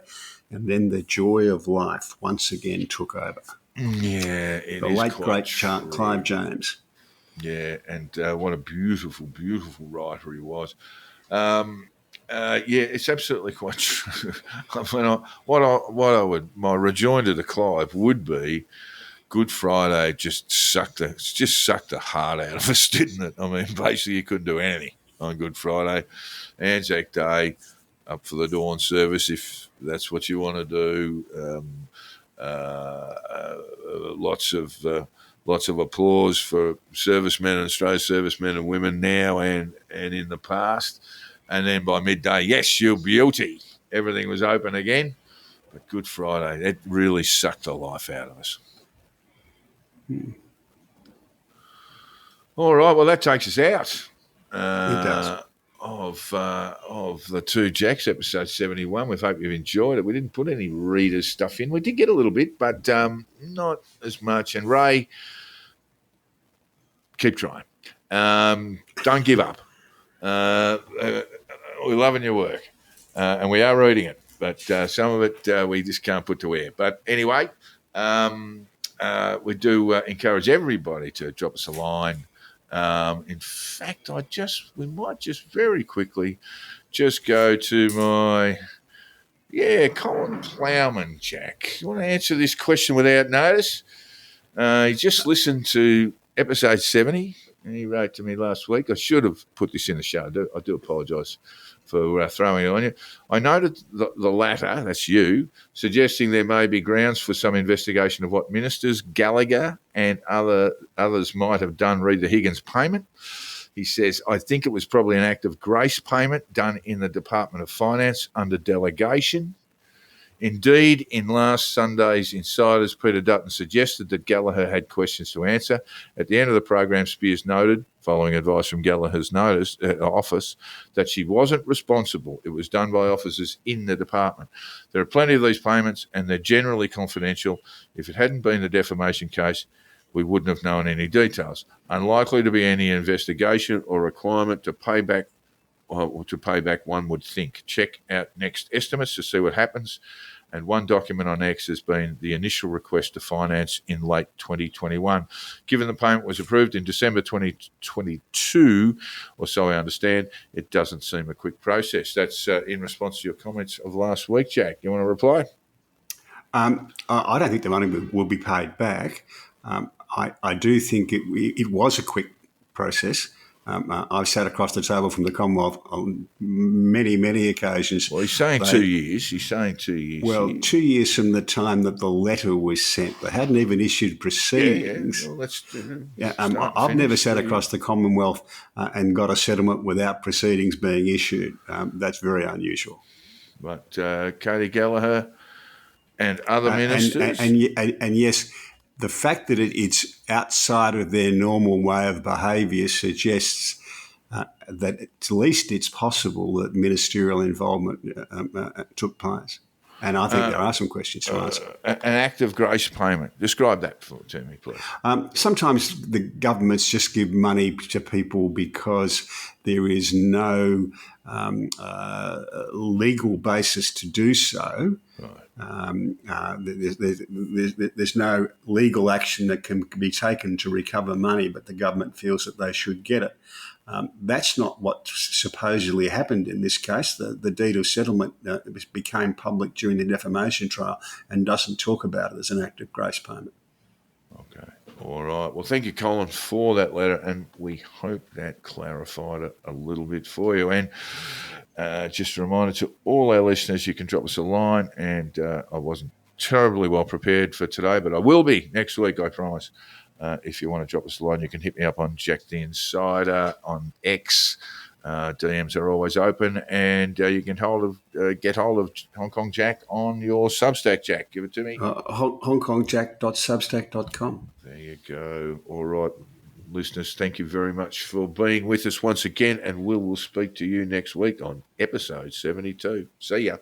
and then the joy of life once again took over. Yeah, it the is late, quite great true. Clive James. Yeah, and what a beautiful, beautiful writer he was. Yeah, it's absolutely quite true. My rejoinder to Clive would be, Good Friday just sucked the heart out of us, didn't it? I mean, basically you couldn't do anything on Good Friday. Anzac Day, up for the dawn service if that's what you want to do. Lots of applause for servicemen and Australian servicemen and women now and in the past. And then by midday, yes, you beauty. Everything was open again. But Good Friday, it really sucked the life out of us. All right, well, that takes us out. It does. Of the Two Jacks, episode 71. We hope you've enjoyed it. We didn't put any readers' stuff in. We did get a little bit, but not as much. And Ray, keep trying. Don't give up. We're loving your work, and we are reading it, but some of it we just can't put to air. But anyway, we do encourage everybody to drop us a line. In fact, we might just very quickly just go to my Colin Plowman, Jack. You want to answer this question without notice? He just listened to episode 70. And he wrote to me last week. I should have put this in the show. I do apologise for throwing it on you. I noted the latter, that's you, suggesting there may be grounds for some investigation of what ministers Gallagher and others might have done re the Higgins payment. He says, I think it was probably an act of grace payment done in the Department of Finance under delegation. Indeed, in last Sunday's Insiders, Peter Dutton suggested that Gallagher had questions to answer. At the end of the program, Spears noted, following advice from Gallagher's office, that she wasn't responsible. It was done by officers in the department. There are plenty of these payments, and they're generally confidential. If it hadn't been a defamation case, we wouldn't have known any details. Unlikely to be any investigation or requirement to pay back, one would think. Check out next estimates to see what happens. And one document on X has been the initial request to finance in late 2021. Given the payment was approved in December 2022, or so I understand, it doesn't seem a quick process. That's in response to your comments of last week, Jack. You want to reply? I don't think the money will be paid back. I do think it was a quick process. I've sat across the table from the Commonwealth on many, many occasions. Well, he's saying 2 years. He's saying 2 years. Well, 2 years from the time that the letter was sent. They hadn't even issued proceedings. Yeah. Well, that's I've never sat across the Commonwealth and got a settlement without proceedings being issued. That's very unusual. But Katie Gallagher and other ministers. And yes, the fact that it's outside of their normal way of behaviour suggests that at least it's possible that ministerial involvement took place. And I think there are some questions to answer. An act of grace payment. Describe that to me, please. Sometimes the governments just give money to people because there is no legal basis to do so. There's no legal action that can be taken to recover money, but the government feels that they should get it. That's not what supposedly happened in this case. The deed of settlement became public during the defamation trial and doesn't talk about it as an act of grace payment. Okay. All right. Well, thank you, Colin, for that letter, and we hope that clarified it a little bit for you. And just a reminder to all our listeners, you can drop us a line, and I wasn't terribly well prepared for today, but I will be next week, I promise. If you want to drop us a line, you can hit me up on Jack the Insider on X. DMs are always open, and you can get hold of Hong Kong Jack on your Substack, Jack. Give it to me. HongKongJack.substack.com. There you go. All right, listeners, thank you very much for being with us once again, and we'll speak to you next week on episode 72. See ya.